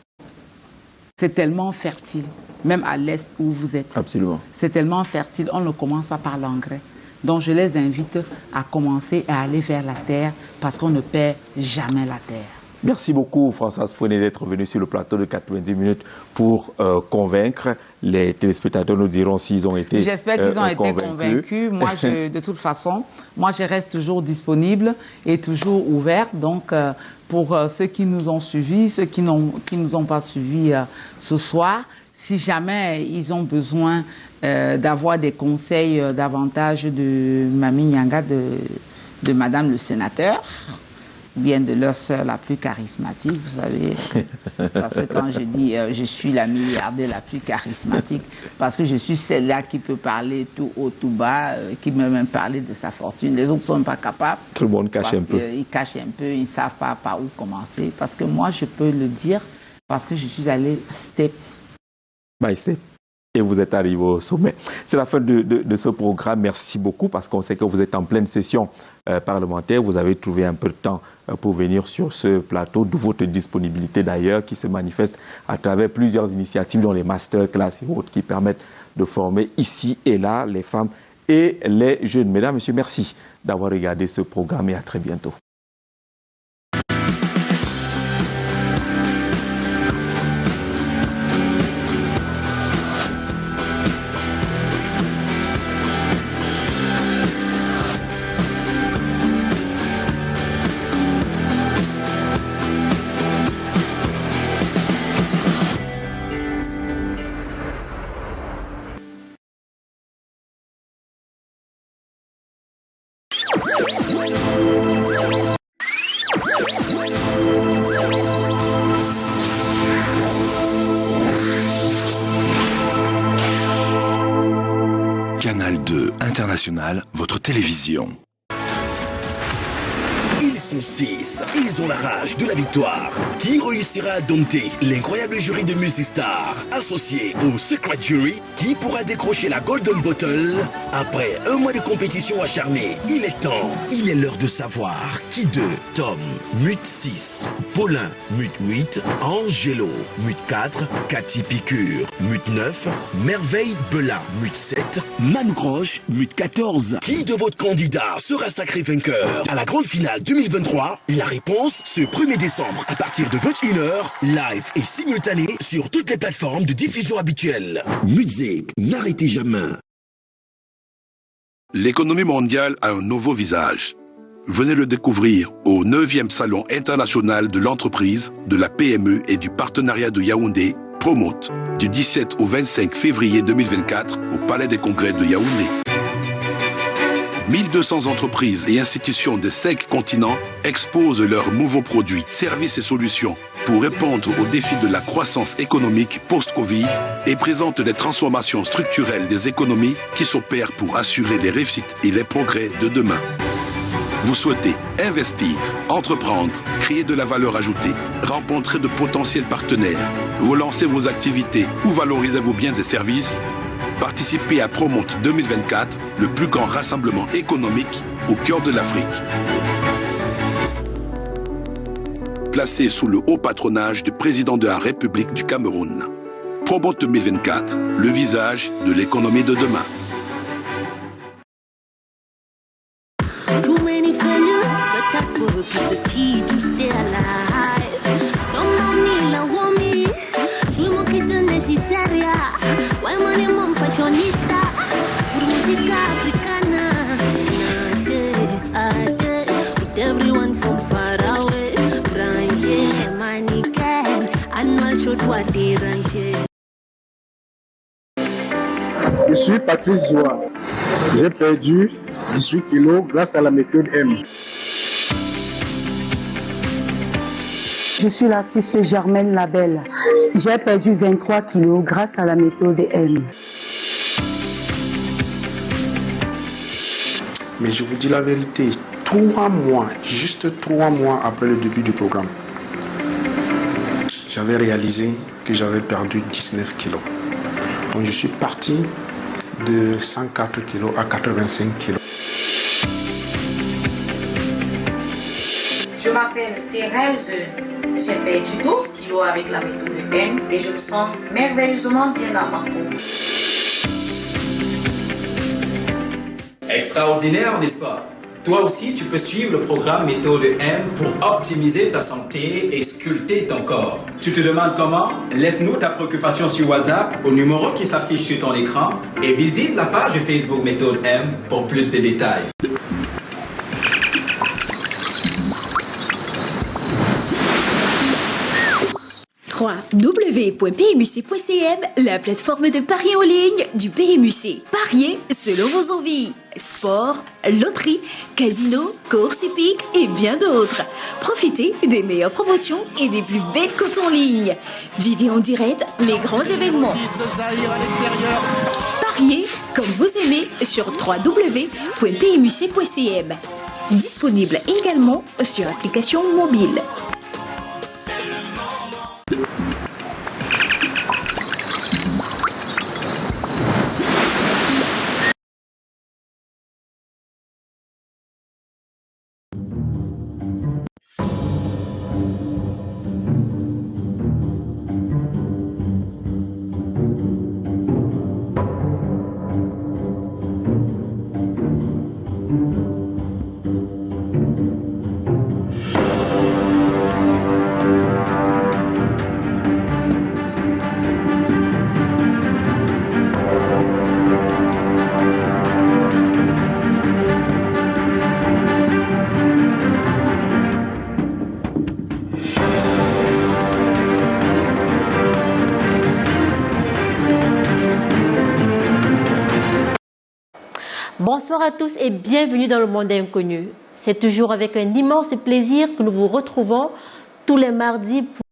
C'est tellement fertile, même à l'est où vous êtes. Absolument. C'est tellement fertile, on ne commence pas par l'engrais. Donc, je les invite à commencer à aller vers la terre parce qu'on ne perd jamais la terre. Merci beaucoup, Françoise Pouenet, d'être venue sur le plateau de 90 minutes pour convaincre. Les téléspectateurs nous diront s'ils ont été convaincus. J'espère qu'ils ont été convaincus. Moi, de toute façon, moi, je reste toujours disponible et toujours ouverte. Donc, pour ceux qui nous ont suivis, ceux qui nous ont pas suivis ce soir, si jamais ils ont besoin d'avoir des conseils davantage de Mamie Nyanga, de Madame le sénateur, bien de leur sœur la plus charismatique, vous savez, parce que quand je dis je suis la milliardaire la plus charismatique, parce que je suis celle-là qui peut parler tout haut, tout bas, qui peut même parler de sa fortune. Les autres ne sont pas capables. Tout le monde cache un peu. Ils cachent un peu, ils ne savent pas par où commencer. Parce que moi, je peux le dire, parce que je suis allée step by step. Et vous êtes arrivé au sommet. C'est la fin de ce programme. Merci beaucoup parce qu'on sait que vous êtes en pleine session parlementaire. Vous avez trouvé un peu de temps pour venir sur ce plateau, d'où votre disponibilité d'ailleurs qui se manifeste à travers plusieurs initiatives dont les masterclass et autres qui permettent de former ici et là les femmes et les jeunes. Mesdames, Messieurs, merci d'avoir regardé ce programme et à très bientôt. Canal 2 International, votre télévision. Il Ils sont 6. Ils ont la rage de la victoire. Qui réussira à dompter l'incroyable jury de Music Star associé au Secret Jury qui pourra décrocher la Golden Bottle? Après un mois de compétition acharnée, il est temps. Il est l'heure de savoir qui de Tom, Mute 6, Paulin, Mute 8, Angelo, Mute 4, Cathy Picure, Mute 9, Merveille Bela, Mute 7, Manu Croche, Mute 14. Qui de votre candidat sera sacré vainqueur à la grande finale 2023? La réponse ce 1er décembre à partir de 21h, live et simultané sur toutes les plateformes de diffusion habituelles. Musique, n'arrêtez jamais. L'économie mondiale a un nouveau visage. Venez le découvrir au 9e Salon international de l'entreprise, de la PME et du partenariat de Yaoundé, Promote, du 17 au 25 février 2024 au Palais des Congrès de Yaoundé. 1200 entreprises et institutions des 5 continents exposent leurs nouveaux produits, services et solutions pour répondre aux défis de la croissance économique post-Covid et présentent les transformations structurelles des économies qui s'opèrent pour assurer les réussites et les progrès de demain. Vous souhaitez investir, entreprendre, créer de la valeur ajoutée, rencontrer de potentiels partenaires, relancer vos activités ou valoriser vos biens et services? Participez à Promote 2024, le plus grand rassemblement économique au cœur de l'Afrique. Placé sous le haut patronage du président de la République du Cameroun. Promote 2024, le visage de l'économie de demain. Je suis Patrice Zoua. J'ai perdu 18 kilos grâce à la méthode M. Je suis l'artiste Germaine Labelle. J'ai perdu 23 kilos grâce à la méthode M. Mais je vous dis la vérité, 3 mois, juste 3 mois après le début du programme, j'avais réalisé que j'avais perdu 19 kilos. Donc je suis parti de 104 kilos à 85 kilos. Je m'appelle Thérèse, j'ai perdu 12 kilos avec la méthode M et je me sens merveilleusement bien dans ma peau. Extraordinaire, n'est-ce pas? Toi aussi, tu peux suivre le programme Méthode M pour optimiser ta santé et sculpter ton corps. Tu te demandes comment? Laisse-nous ta préoccupation sur WhatsApp au numéro qui s'affiche sur ton écran et visite la page Facebook Méthode M pour plus de détails. www.pmuc.cm, la plateforme de paris en ligne du PMUC. Pariez selon vos envies. Sport, loterie, casino, courses hippiques et bien d'autres. Profitez des meilleures promotions et des plus belles cotes en ligne. Vivez en direct les grands événements. Pariez comme vous aimez sur www.pmuc.cm. Disponible également sur application mobile. Bonsoir à tous et bienvenue dans le monde inconnu. C'est toujours avec un immense plaisir que nous vous retrouvons tous les mardis pour